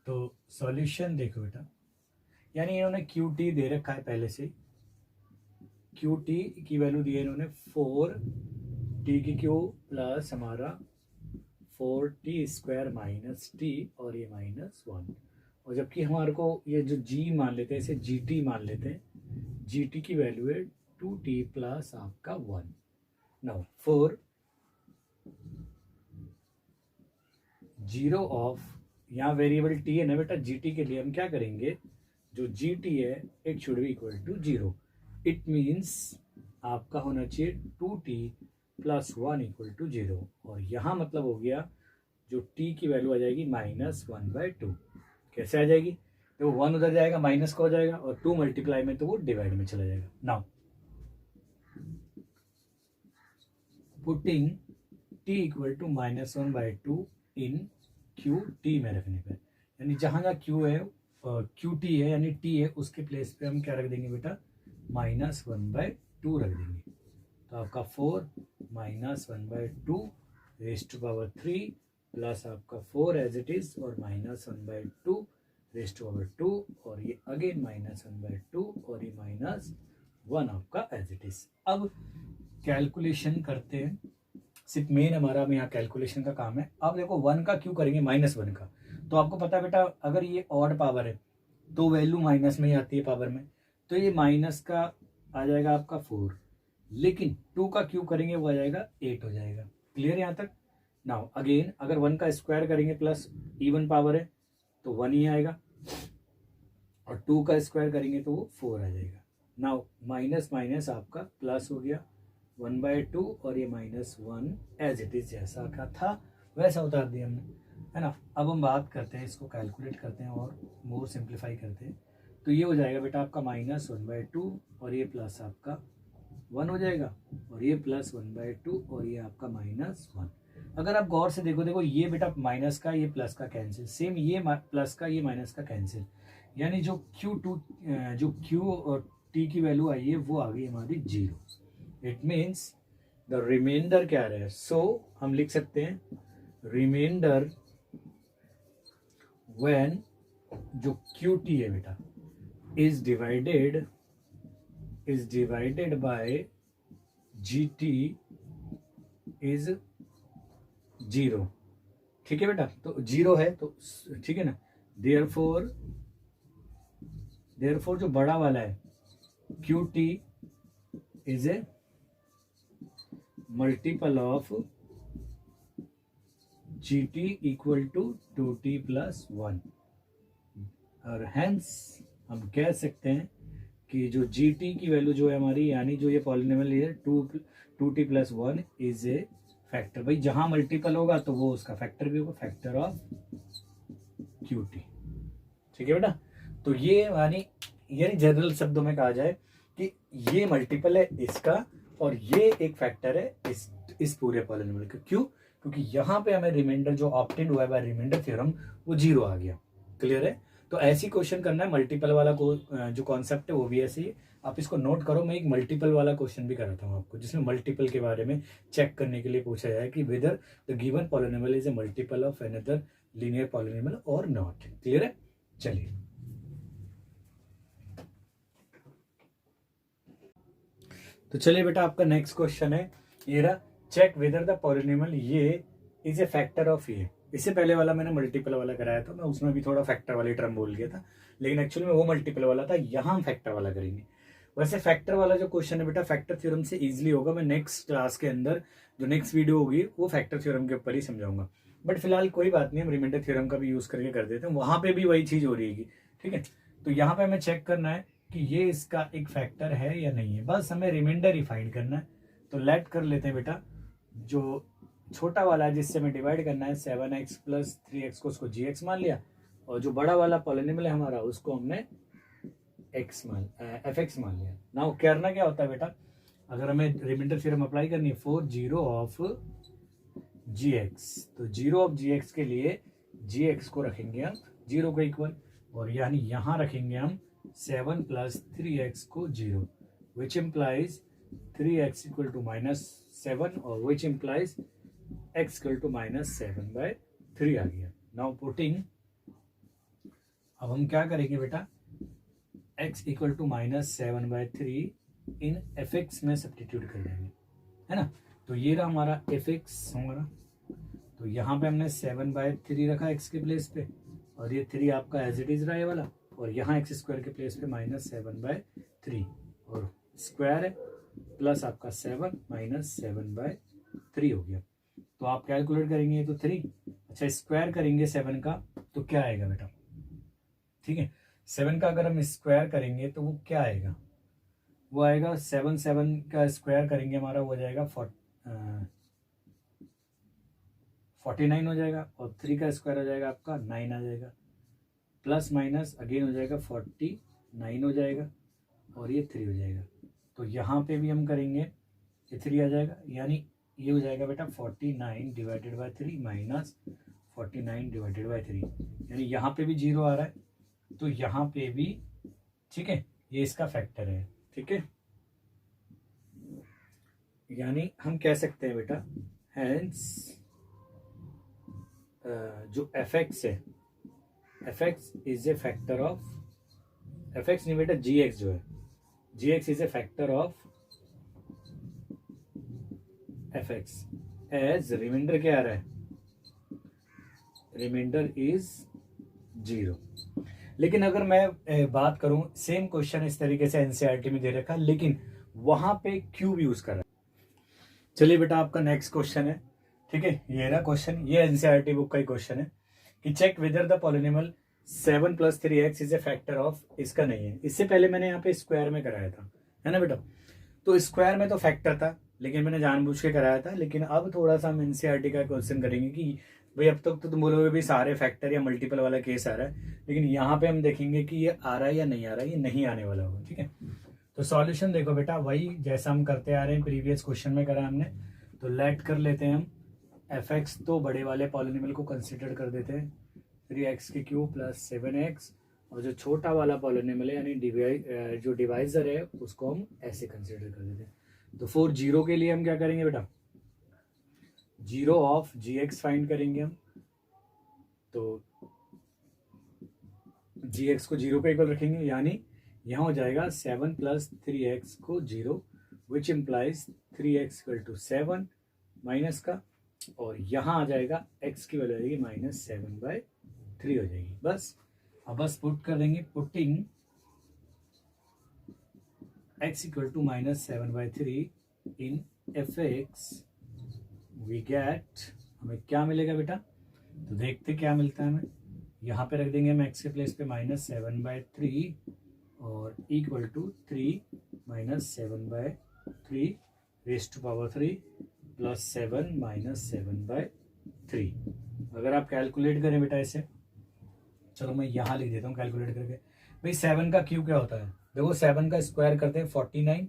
तो सॉल्यूशन देखो बेटा, यानी इन्होंने क्यू टी दे रखा है पहले से। क्यू टी की वैल्यू दी है इन्होंने 4 टी की क्यू प्लस हमारा 4t² माइनस टी, और ये -1। और जबकि हमारे को ये जो g मान लेते हैं, इसे gt मान लेते हैं। gt की वैल्यू है 2t प्लस आपका 1। नाउ 4 0 ऑफ, यहाँ वेरिएबल t है ना बेटा, gt के लिए हम क्या करेंगे, जो gt है it should be equal to 0। It means आपका होना चाहिए 2t प्लस 1 इक्वल टू 0। और यहाँ मतलब हो गया जो t की वैल्यू आ जाएगी -1/2। कैसे आ जाएगी, तो 1 उधर जाएगा, माइनस का हो जाएगा, और 2 मल्टीप्लाई में तो वो डिवाइड में चला जाएगा। Now putting t equal to -1/2 in q t में रखने पर, यानी जहाँ जहाँ क्यू है, क्यू टी है यानी टी है, उसके प्लेस पे हम क्या रख देंगे बेटा, -1/2 रख देंगे। तो आपका 4 -1/2 रेज टू पावर 3 प्लस आपका 4 एज इट इज, और -1/2 रेज टू पावर 2, और ये अगेन -1/2, और ये -1 आपका एज इट इज। अब कैलकुलेशन करते हैं, सिर्फ मेन हमारा यहाँ कैलकुलेशन का काम है। अब देखो 1 का क्यों करेंगे, -1 का, तो आपको पता है बेटा, अगर ये ऑड पावर है तो वैल्यू माइनस में ही आती है पावर में, तो ये माइनस का आ जाएगा आपका 4। लेकिन 2 का क्यूब करेंगे वो आ जाएगा 8 हो जाएगा। क्लियर यहाँ तक। नाउ अगेन अगर 1 का स्क्वायर करेंगे प्लस इवन पावर है तो 1 ही आएगा, और 2 का स्क्वायर करेंगे तो वो 4 आ जाएगा। नाउ माइनस माइनस आपका प्लस हो गया 1/2, और ये -1 एज इट इज जैसा का था वैसा उतार दिया हमने, है ना। अब हम बात करते हैं, इसको कैलकुलेट करते हैं और मोर सिंप्लीफाई करते हैं। तो ये हो जाएगा बेटा आपका -1/2, और ये प्लस आपका 1 हो जाएगा, और ये +1/2, और ये आपका -1। अगर आप गौर से देखो ये बेटा माइनस का ये प्लस का कैंसिल, सेम ये प्लस का ये माइनस का कैंसिल, यानी जो Q और T की वैल्यू आई है वो आ गई हमारी 0। इट मीन्स द रिमाइंडर क्या रहे, सो हम लिख सकते हैं रिमाइंडर व्हेन जो QT है बेटा is divided bye GT is 0। ठीक है बेटा, तो 0 है तो ठीक है ना। देयरफॉर जो बड़ा वाला है QT is a multiple of GT equal to 2T + 1, और हेंस हम कह सकते हैं कि जो GT की वैल्यू जो है हमारी, यानी जो ये पॉलिनोमियल है 2T + 1 इज ए फैक्टर। भाई जहां मल्टीपल होगा तो वो उसका फैक्टर भी होगा, फैक्टर ऑफ QT। ठीक है बेटा, तो ये यानी जनरल शब्दों में कहा जाए कि ये मल्टीपल है इसका, और ये एक फैक्टर है इस पूरे पॉलिनोमियल का। क्यों, क्योंकि यहाँ पे हमें रिमाइंडर जो ऑब्टेन्ड हुआ है बाय रिमाइंडर थ्योरम वो 0 आ गया। क्लियर है। तो ऐसी क्वेश्चन करना है, मल्टीपल वाला को जो कॉन्सेप्ट है वो भी ऐसे ही आप इसको नोट करो। मैं एक मल्टीपल वाला क्वेश्चन भी कराता हूँ आपको, जिसमें मल्टीपल के बारे में चेक करने के लिए पूछा जाए कि whether the given polynomial is a multiple of another linear polynomial और नॉट। क्लियर है। चलिए, तो चलिए बेटा आपका नेक्स्ट क्वेश्चन है ये रहा, चेक वेदर द पॉलिनोमियल ये इज ए फैक्टर ऑफ ये। इससे पहले वाला मैंने मल्टीपल वाला कराया था, मैं उसमें भी थोड़ा फैक्टर वाली टर्म बोल गया था, लेकिन एक्चुअली में वो मल्टीपल वाला था, यहाँ हम फैक्टर वाला करेंगे। वैसे फैक्टर वाला जो क्वेश्चन है बेटा फैक्टर थ्योरम से इजीली होगा, मैं नेक्स्ट क्लास के अंदर जो नेक्स्ट वीडियो होगी वो फैक्टर थ्योरम के ऊपर ही समझाऊंगा। बट फिलहाल कोई बात नहीं, हम रिमाइंडर थ्योरम का भी यूज करके कर देते हैं, वहां पे भी वही चीज हो रही है। ठीक है, तो यहाँ पे हमें चेक करना है कि ये इसका एक फैक्टर है या नहीं है, बस हमें रिमाइंडर ही फाइंड करना है। तो लेट कर लेते हैं बेटा, जो छोटा वाला है जिससे हमें डिवाइड करना है 7x प्लस 3x को उसको gx मान लिया, और जो बड़ा वाला पॉलिनोमियल है हमारा उसको हमने fx मान लिया। नाउ करना क्या होता है बेटा, अगर हमें रिमाइंडर थ्योरम अप्लाई करनी है फॉर 0 ऑफ gx, तो 0 ऑफ gx के लिए gx को रखेंगे हम 0 को इक्वल, और यानी यहाँ रखेंगे हम 7 प्लस 3x को 0, which implies 3x equal to -7 और which implies x equal to -7/3 आ गया। नाउ पुटिंग, अब हम क्या करेंगे बेटा, x equal to -7/3 in fx में सब्स्टिट्यूट कर देंगे, है ना। तो ये रहा हमारा fx हमारा, तो यहाँ पे हमने 7/3 रखा x के प्लेस पे, और ये 3 आपका एज इट इज रहा ये वाला, और यहाँ एक्स स्क्वायर के प्लेस पे -7/3 और स्क्वायर है प्लस आपका 7 -7/3 हो गया। तो आप कैलकुलेट करेंगे तो 3, अच्छा स्क्वायर करेंगे 7 का तो क्या आएगा बेटा, ठीक है 7 का अगर हम स्क्वायर करेंगे तो वो क्या आएगा, वो आएगा 7 का स्क्वायर करेंगे हमारा वो हो जाएगा 49 हो जाएगा, और 3 का स्क्वायर हो जाएगा आपका 9 आ जाएगा, प्लस माइनस अगेन हो जाएगा 49 हो जाएगा, और ये 3 हो जाएगा। तो यहाँ पे भी हम करेंगे ये 3 आ जाएगा, यानी ये हो जाएगा बेटा 49 divided by 3 minus 49 divided by 3, यानी यहाँ पे भी 0 आ रहा है, तो यहाँ पे भी, ठीक है, ये इसका फैक्टर है। ठीक है, यानी हम कह सकते हैं बेटा हेंस जो fx है, fx is a factor of, fx नहीं बेटा gx जो है, gx is a factor of fx as reminder क्या आ रहा है, रिमाइंडर इज 0। लेकिन अगर मैं बात करूं, सेम क्वेश्चन इस तरीके से एनसीईआरटी में दे रखा, लेकिन वहां पे क्यूब यूज कर रहा है। चलिए बेटा आपका नेक्स्ट क्वेश्चन है, ठीक है, ये रहा क्वेश्चन, ये एनसीईआरटी बुक का ही क्वेश्चन है कि check whether the polynomial 7 + 3x is a factor of, इसका नहीं है, इससे पहले मैंने यहाँ पे स्क्वायर में कराया था, है ना बेटा। तो स्क्वायर में तो फैक्टर था, लेकिन मैंने जानबूझ के कराया था। लेकिन अब थोड़ा सा हम एनसीईआरटी का क्वेश्चन करेंगे कि भाई अब तक तो तुम बोलोगे भी सारे फैक्टर या मल्टीपल वाला केस आ रहा है, लेकिन यहाँ पे हम देखेंगे कि ये आ रहा है या नहीं आ रहा है, ये नहीं आने वाला होगा। ठीक है, तो सॉल्यूशन देखो बेटा, वही जैसा हम करते आ रहे हैं, प्रीवियस क्वेश्चन में करा हमने। तो लेट कर लेते हैं हम fx, तो बड़े वाले पॉलिनोमियल को कंसिडर कर देते हैं 3x³ + 7x, और जो छोटा वाला पॉलिनोमियल है यानी जो डिवाइजर है उसको हम ऐसे कंसिडर कर देते हैं। तो फॉर 0 के लिए हम क्या करेंगे बेटा, 0 ऑफ gx फाइंड करेंगे हम। तो gx को 0 पे इक्वल रखेंगे, यानी यहाँ हो जाएगा 7 + 3x को 0, विच इम्प्लाइज 3x = 7 माइनस का, और यहाँ आ जाएगा x की वैल्यू आ जाएगी -7/3 हो जाएगी। बस अब बस पुट कर देंगे, putting x = -7/3 in fx we get, हमें क्या मिलेगा बेटा, तो देखते क्या मिलता है हमें। यहाँ पे रख देंगे हम x के प्लेस पे -7/3 और equal to 3 -7/3 raise to power 3 plus 7 -7/3। अगर आप कैलकुलेट करें बेटा इसे, चलो मैं यहाँ लिख देता हूँ कैलकुलेट करके। भाई 7 का क्यूब क्या होता है, देखो 7 का स्क्वायर करते हैं 49,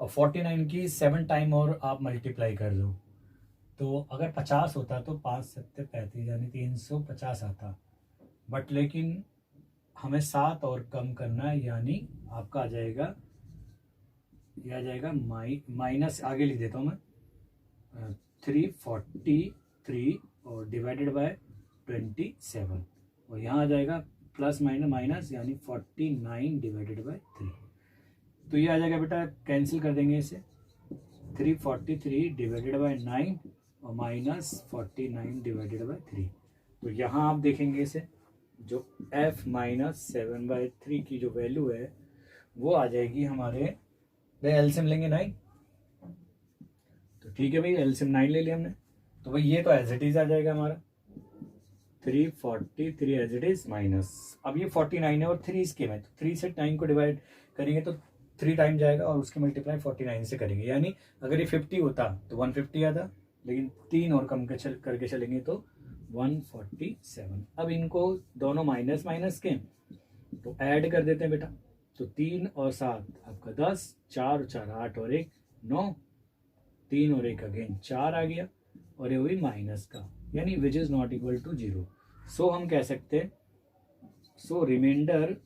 और 49 की 7 टाइम और आप मल्टीप्लाई कर दो, तो अगर 50 होता तो 5 × 7 = 35 यानी 350 आता, बट लेकिन हमें 7 और कम करना है, यानी आपका आ जाएगा, यह आ जाएगा माइनस, आगे लिख देता हूँ मैं 343 और डिवाइडेड बाय 27, और यहाँ आ जाएगा प्लस माइनस यानी 49 डिवाइडेड बाय 3। तो ये आ जाएगा बेटा, कैंसिल कर देंगे इसे, 343 डिवाइडेड बाय 9 और -49 डिवाइडेड बाय 3, तो यहाँ आप देखेंगे इसे, जो f माइनस 7/3 की जो वैल्यू है वो आ जाएगी हमारे, भाई एलसीएम लेंगे 9, तो ठीक है भाई एलसीएम 9 ले लिया हमने, तो भाई ये तो एज इट इज आ जाएगा हमारा 343 एज इट इज माइनस, अब ये 49 है और 3 इसके में, तो 3 से 9 को डिवाइड करेंगे तो 3 टाइम जाएगा और उसके मल्टीप्लाई 49 से करेंगे, यानी अगर ये 50 होता तो 150 आता, लेकिन 3 और कम करके चलेंगे तो 147। अब इनको दोनों माइनस माइनस के तो ऐड कर देते हैं बेटा, तो 3 और 7 आपका 10, 4 और 4 8 और 1 9, 3 और 1 अगेन 4 आ गया, और ये हुई माइनस का, यानी which is not equal to 0। So हम कह सकते हैं, so remainder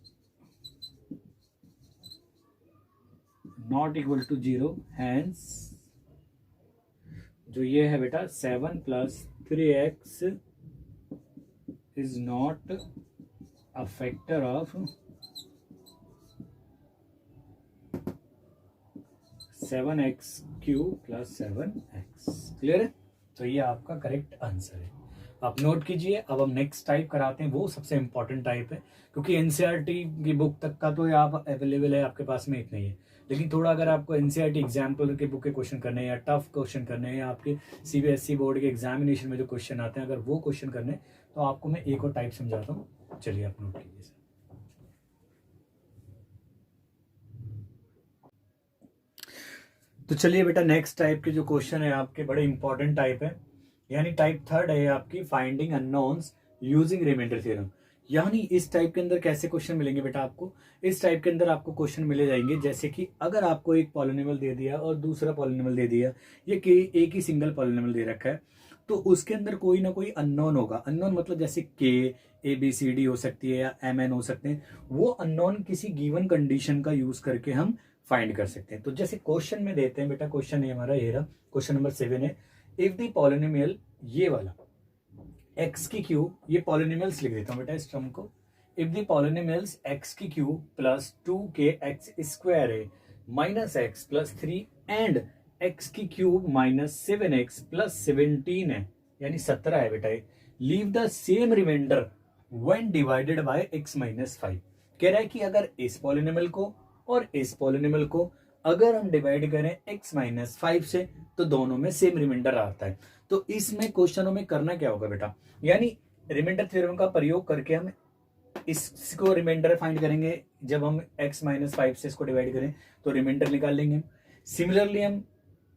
not equal to 0, hence जो ये है बेटा 7 + 3x is not a factor of 7x³ + 7x। Clear है? तो ये आपका करेक्ट आंसर है। आप नोट कीजिए। अब हम नेक्स्ट टाइप कराते हैं, वो सबसे इंपॉर्टेंट टाइप है, क्योंकि एनसीईआरटी की बुक तक का तो आप अवेलेबल है आपके पास में, इतना ही है। लेकिन थोड़ा अगर आपको एनसीईआरटी एग्जाम्पल के बुक के क्वेश्चन करने हैं या टफ क्वेश्चन करने हैं या आपके सीबीएसई बोर्ड के एग्जामिनेशन में जो क्वेश्चन आते हैं, अगर वो क्वेश्चन करने, तो आपको मैं एक और टाइप समझाता हूँ। चलिए आप नोट कीजिए। तो चलिए बेटा, नेक्स्ट टाइप के जो क्वेश्चन है आपके बड़े इंपॉर्टेंट टाइप है, यानी टाइप थर्ड है आपकी finding unknowns using reminder theorem. यानी इस टाइप के अंदर कैसे क्वेश्चन मिलेंगे बेटा आपको? इस टाइप के अंदर आपको क्वेश्चन मिले जाएंगे जैसे कि अगर आपको एक पॉलिनोमियल दे दिया और दूसरा पॉलिनोमियल दे दिया, ये एक ही सिंगल पॉलिनोमियल दे रखा है, तो उसके अंदर कोई ना कोई अननोन होगा। अननोन मतलब जैसे के ABCD हो सकती है या MN हो सकते हैं, वो अननोन किसी गिवन कंडीशन का यूज करके हम फाइंड कर सकते हैं। तो जैसे क्वेश्चन में देते हैं बेटा, क्वेश्चन है हमारा ये रहा, क्वेश्चन नंबर 7 है, इफ द पॉलिनोमियल ये वाला x की क्यूब, ये पॉलिनोमियल्स लिख देता हूं बेटा इस टर्म को, इफ द पॉलिनोमियल्स x की क्यूब प्लस 2kx² है minus x plus 3 and x की क्यूब माइनस 7x प्लस 17 है, यानी 17 है बेटा, leave the same reminder when divided by x minus 5। कह रहा है कि अगर इस पॉलिनोमियल को और इस पॉलिनोमियल को अगर हम डिवाइड करें x माइनस 5 से, तो दोनों में सेम रिमाइंडर आता है। तो इसमें क्वेश्चनों में करना क्या होगा बेटा, यानी रिमाइंडर थ्योरम का प्रयोग करके हम इसको रिमाइंडर फाइंड करेंगे। जब हम x माइनस 5 से इसको डिवाइड करें तो रिमाइंडर निकाल लेंगे। सिमिलरली हम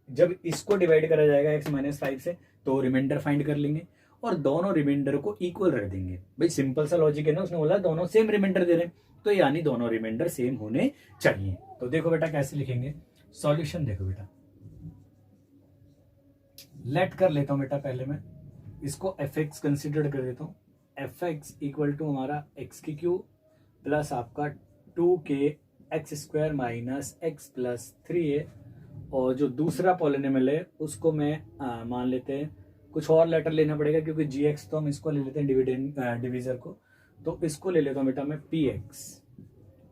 जब इसको डिवाइड करा जाएगा x माइनस 5 से, तो रिमाइंडर फाइंड कर लेंगे और दोनों रिमाइंडर को इक्वल रख देंगे। भाई सिंपल सा लॉजिक है ना, उसने बोला दोनों सेम रिमाइंडर दे रहे हैं, तो यानी दोनों रिमाइंडर सेम होने चाहिए। तो देखो बेटा कैसे लिखेंगे सॉल्यूशन, देखो बेटा लेट कर लेता हूं बेटा, पहले मैं इसको fx कंसिडर कर देता हूं। fx इक्वल टू हमारा x की क्यूब प्लस आपका 2kx² माइनस x प्लस 3 है, और जो दूसरा पॉलिनोमियल है उसको मैं मान लेते हैं, कुछ और लेटर लेना पड़ेगा क्योंकि gx तो हम इसको ले लेते हैं डिविजर को, तो इसको ले लेता हूं बेटा मैं px।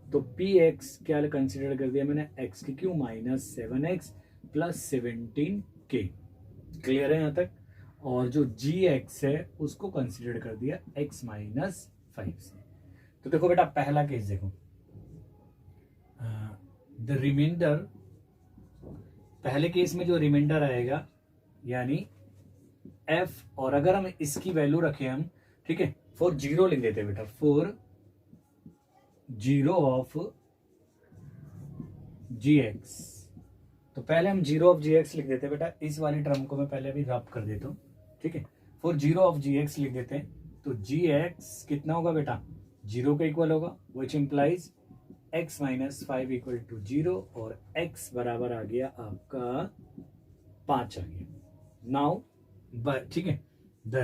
तो px क्या कंसिडर कर दिया मैंने, x की cube minus 7x plus 17k। Clear है यहाँ तक? और जो gx है उसको कंसिडर कर दिया x माइनस 5 से। तो देखो बेटा पहला केस देखो, द रिमाइंडर, पहले केस में जो रिमाइंडर आएगा यानी f, और अगर हम इसकी वैल्यू रखें हम, ठीक है, फॉर 0 लिख देते हैं बेटा, फॉर 0 ऑफ gx। तो पहले हम 0 ऑफ gx लिख देते हैं बेटा, इस वाली टर्म को मैं पहले अभी रब कर देता हूँ, ठीक है, फॉर 0 ऑफ gx लिख देते हैं। तो gx कितना होगा बेटा, 0 के इक्वल होगा, which implies x minus 5 equal to 0, और x बराबर आ गया आपका 5 आ गया। नाउ ठीक है, द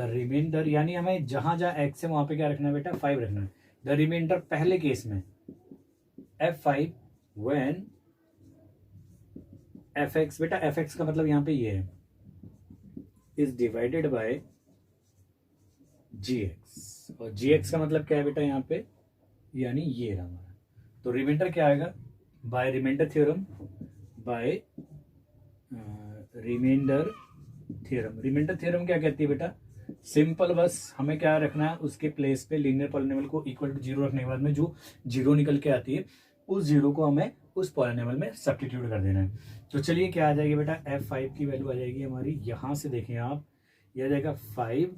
रिमाइंडर यानी हमें जहां जहां x है वहां पे क्या रखना है बेटा, 5 रखना है। द रिमाइंडर पहले केस में f5 when fx, बेटा fx का मतलब यहां पे ये है, इज डिवाइडेड बाय gx, और gx का मतलब क्या है बेटा यहाँ पे, यानी ये रहा हमारा। तो रिमाइंडर क्या आएगा, by reminder theorem, by reminder theorem. Reminder theorem क्या कहती है बेटा, सिंपल, बस हमें क्या रखना है, उसके प्लेस पे लीनियर पॉलिनोमियल को इक्वल टू जीरो रखने के बाद में जो जीरो निकल के आती है उस जीरो को हमें उस पॉलिनोमियल में सब्स्टिट्यूट कर देना है। तो चलिए क्या आ जाएगी बेटा, f5 की वैल्यू आ जाएगी हमारी, यहां से देखें आप, यह आ जाएगा 5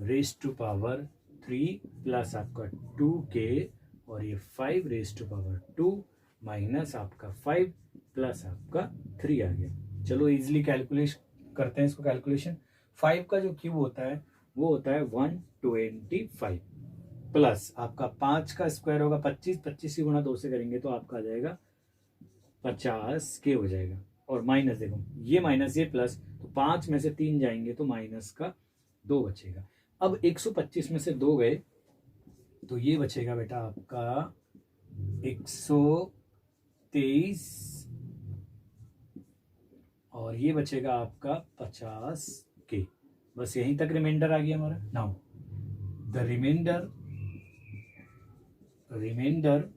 रेज़ टू पावर 3 प्लस आपका 2k, और ये 5 रेज़ टू पावर 2 माइनस आपका 5 प्लस आपका 3 आ गया। चलो इजिली कैलकुलेट करते हैं इसको, कैलकुलेशन। 5 का जो क्यूब होता है वो होता है 125 प्लस आपका 5 का स्क्वायर होगा 25, 25 की गुणा 2 से करेंगे तो आपका आ जाएगा 50k हो जाएगा, और माइनस देखो ये माइनस ये प्लस, तो 5 में से 3 जाएंगे तो माइनस का 2 बचेगा। अब 125 में से 2 गए तो ये बचेगा बेटा आपका 123, और ये बचेगा आपका 50k। बस यहीं तक रिमाइंडर आ गया हमारा। नाउ द रिमाइंडर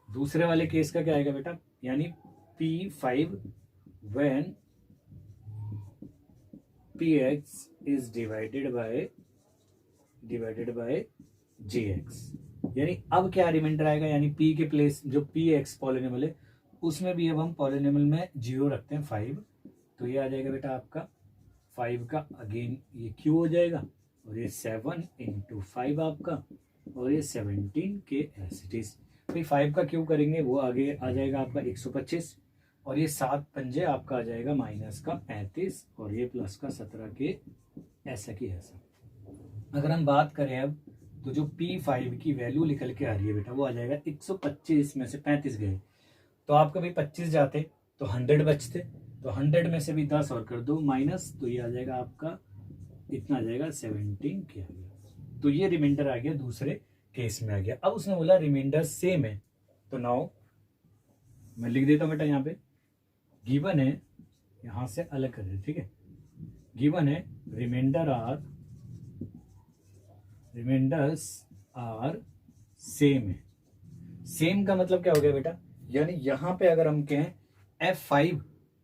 दूसरे वाले केस का क्या आएगा बेटा, यानी P5 when Px is divided bye Gx, यानी अब क्या रिमाइंडर आएगा, यानी P के प्लेस जो Px पॉलिनोमियल है उसमें भी अब हम पॉलिनोमियल में जीरो रखते हैं 5, तो ये आ जाएगा बेटा आपका 5 का अगेन ये क्यू हो जाएगा, और ये 7 इंटू 5 आपका, और ये 17 के एसिटीज। फिर 5 का क्यूब करेंगे वो आगे आ जाएगा आपका 125, और ये 7 पंजे आपका आ जाएगा माइनस का 35, और ये प्लस का 17 के ऐसा की ऐसा। अगर हम बात करें अब, तो जो P5 की वैल्यू निकल के आ रही है बेटा वो आ जाएगा 125 में से 35 गए तो आपका भी 25 जाते तो 100 बचते, तो 100 में से भी 10 और कर दो माइनस, तो ये आ जाएगा आपका इतना आ जाएगा 17 के आ गया। तो ये रिमाइंडर आ गया, दूसरे केस में आ गया। अब उसने बोला रिमाइंडर सेम है, तो नाउ मैं लिख देता हूं बेटा, यहाँ पे गिवन है, यहां से अलग कर दे, ठीक है। गिवन है रिमाइंडर्स आर सेम है। सेम का मतलब क्या हो गया बेटा, यानी यहां पे अगर हम कहें F5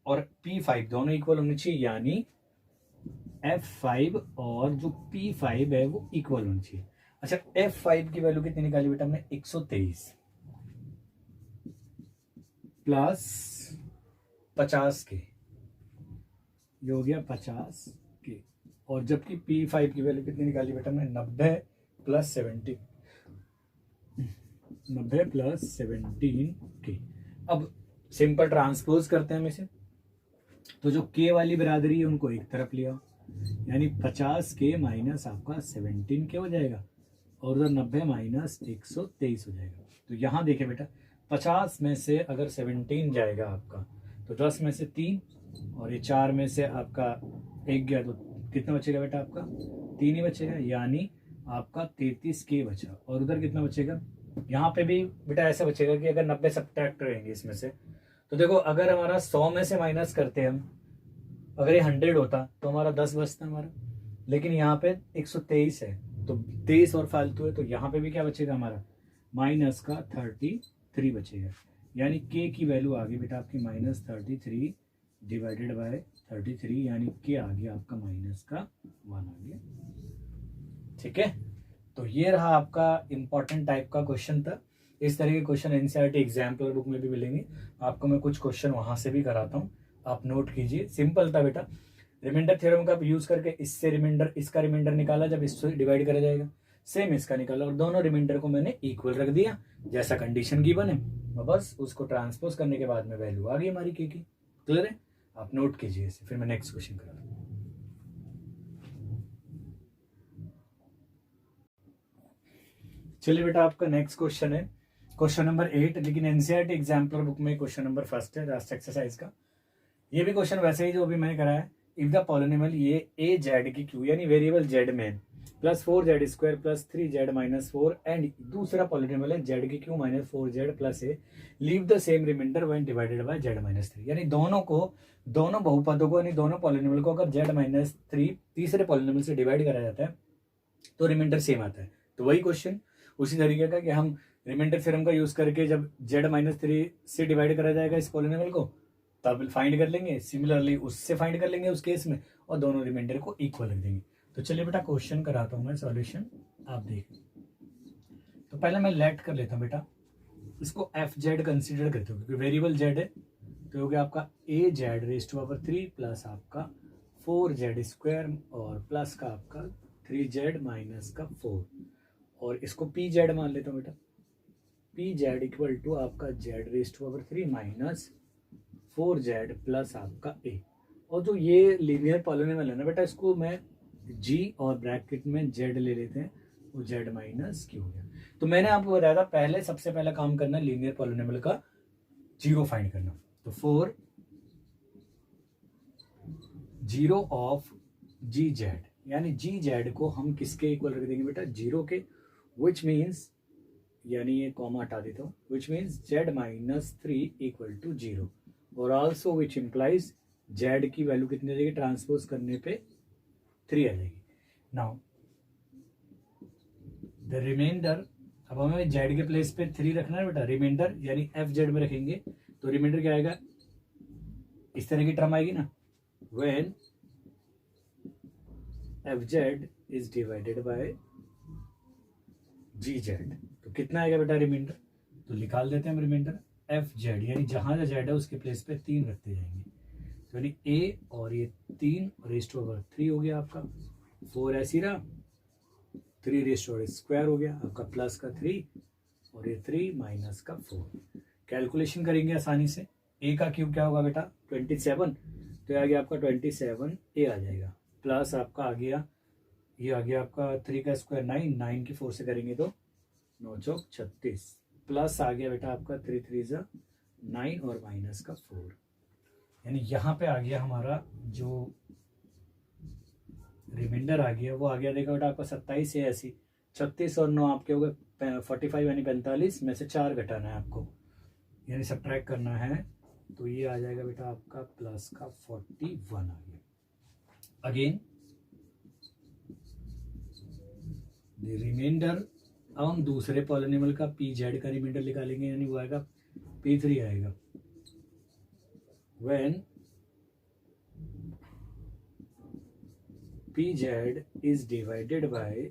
और P5 दोनों इक्वल होने चाहिए, यानी F5 और जो P5 है वो इक्वल होने चाहिए। अच्छा, F5 की वैल्यू कितनी निकाली बेटा हमने, 123 प्लस 50 के, ये हो गया 50 के, और जबकि P5 की वैल्यू कितनी निकाली बेटा हमने, 90 प्लस 17 के। अब सिंपल ट्रांसपोज करते हैं हम इसे, तो जो के वाली बिरादरी है उनको एक तरफ लिया, यानी 50 के माइनस आपका 17 के हो जाएगा, और उधर 90 माइनस 123 हो जाएगा। तो यहाँ देखिए बेटा 50 में से अगर 17 जाएगा आपका तो 10 में से 3, और ये 4 में से आपका 1 गया तो कितना बचेगा बेटा आपका 3 ही बचेगा, यानी आपका 33 के बचा। और उधर कितना बचेगा, यहाँ पे भी बेटा ऐसा बचेगा कि अगर 90 सब्ट्रैक्ट रहेंगे इसमें से, तो देखो अगर हमारा 100 में से माइनस करते हम, अगर ये 100 होता तो हमारा 10 बचता हमारा, लेकिन यहाँ पे 123 है तो 23 और फालतू है, तो यहाँ पे भी क्या बचेगा हमारा माइनस का 33 बचेगा, यानी के की वैल्यू आ गई बेटा आपकी माइनस 33 डिवाइडेड बाय 33, यानी के आ गया आपका माइनस का 1 आ गया। ठीक है, तो ये रहा आपका इंपॉर्टेंट टाइप का क्वेश्चन था। इस तरह के क्वेश्चन एनसीईआरटी एग्जाम्पलर बुक में भी मिलेंगे आपको, मैं कुछ क्वेश्चन वहां से भी कराता हूँ, आप नोट कीजिए। सिंपल था बेटा, रिमाइंडर थ्योरम का यूज करके इससे रिमाइंडर, इसका रिमाइंडर निकाला, जब इससे डिवाइड करा जाएगा सेम इसका निकाला, और दोनों रिमाइंडर को मैंने इक्वल रख दिया जैसा कंडीशन गिवन है, और बस उसको ट्रांसपोज करने के बाद में वैल्यू आ गई हमारी के की। क्लियर है, आप नोट कीजिए इसे, फिर मैं नेक्स्ट क्वेश्चन करा। चलिए बेटा, आपका नेक्स्ट क्वेश्चन है क्वेश्चन नंबर 8, लेकिन एनसीईआरटी एग्जाम्पलर बुक में क्वेश्चन नंबर 1 है लास्ट एक्सरसाइज का। ये भी क्वेश्चन वैसे ही जो अभी मैंने कराया, इफ द पॉलिनोमियल ये ए जेड की क्यू, यानी वेरिएबल जेड में plus 4z² plus 3z minus 4, and दूसरा पॉलिनोमियल है जेड की cube minus 4z plus a, leave the same reminder when divided by z minus 3, यानी दोनों बहुपदों को, यानी दोनों पॉलिनोमियल को अगर z माइनस 3 तीसरे पॉलिनोमियल से डिवाइड करा जाता है तो रिमाइंडर सेम आता है। तो वही क्वेश्चन उसी तरीके का कि हम रिमाइंडर थ्योरम का यूज करके जब z माइनस 3 से डिवाइड करा जाएगा इस पॉलिनोमियल को, तब फाइंड कर लेंगे, सिमिलरली उससे फाइंड कर लेंगे उस केस में, और दोनों रिमाइंडर को इक्वल रख देंगे। तो चलिए बेटा क्वेश्चन कराता हूँ मैं सॉल्यूशन, आप देख। तो पहले मैं लेट कर लेता हूँ बेटा, इसको एफ जेड कंसिडर करते हो क्योंकि वेरिएबल जेड है। तो हो गया आपका a z raise to power 3 plus आपका 4z² और प्लस का आपका 3z माइनस का 4, और इसको पी जेड मान लेता हूँ बेटा। पी जेड इक्वल टू आपका z raise to power 3 minus 4z plus आपका ए। और जो ये लीनियर पॉलिनोमियल है ना बेटा, इसको मैं g और ब्रैकेट में z ले लेते हैं, वो z माइनस q हो गया। तो मैंने आपको बताया था पहले सबसे पहला काम करना लीनियर पॉलिनोमियल का जीरो फाइंड करना। तो 4 जीरो ऑफ जी जेड, यानी जी जेड को हम किसके इक्वल रख देंगे बेटा, जीरो के, विच मीन्स, यानी ये कॉमा हटा देता हूँ, which means z minus 3 equal to zero, और ऑल्सो विच इम्प्लाइज जेड की वैल्यू कितनी आ जाएगी, ट्रांसपोज करने पे 3 आ जाएगी। नाउ द रिमाइंडर, अब हमें जेड के प्लेस पे 3 रखना है बेटा, रिमाइंडर यानी एफ जेड में रखेंगे तो रिमाइंडर क्या आएगा, इस तरह की टर्म आएगी ना, when f z is divided by g z. तो कितना आएगा बेटा रिमाइंडर, तो निकाल देते हैं हम रिमाइंडर एफ जेड, यानी जहां जेड है उसके प्लेस पे 3 रखते जाएंगे, तो यानी ए और ये 3 रेज़ टू पावर 3 हो गया आपका, 4 ऐसी रहा, 3 रेज़ टू पावर स्क्वायर हो गया आपका, प्लस का 3 और ये 3 माइनस का 4। कैलकुलेशन करेंगे आसानी से, ए का क्यूब क्या होगा बेटा 27, तो ये आ गया आपका 27 ए आ जाएगा, प्लस आपका आ गया, ये आ गया आपका 3 का स्क्वायर 9, 9 की 4 से करेंगे तो 9 चौक 36, प्लस आ गया बेटा आपका 3 3 9 और माइनस का 4, यानी यहाँ पे आ गया हमारा जो रिमाइंडर आ गया वो आ गया, देखो बेटा आपका 27 है ऐसी, 36 और 9 आपके हो गए 45 यानी 45 में से 4 घटाना है आपको, यानी सब्ट्रैक्ट करना है, तो ये आ जाएगा बेटा आपका प्लस का 41 आ गया। अगेन द रिमाइंडर, अब हम दूसरे पॉलिनोमियल का पी जेड का रिमाइंडर निकालेंगे, यानी वो आएगा P3 आएगा, when p z is divided by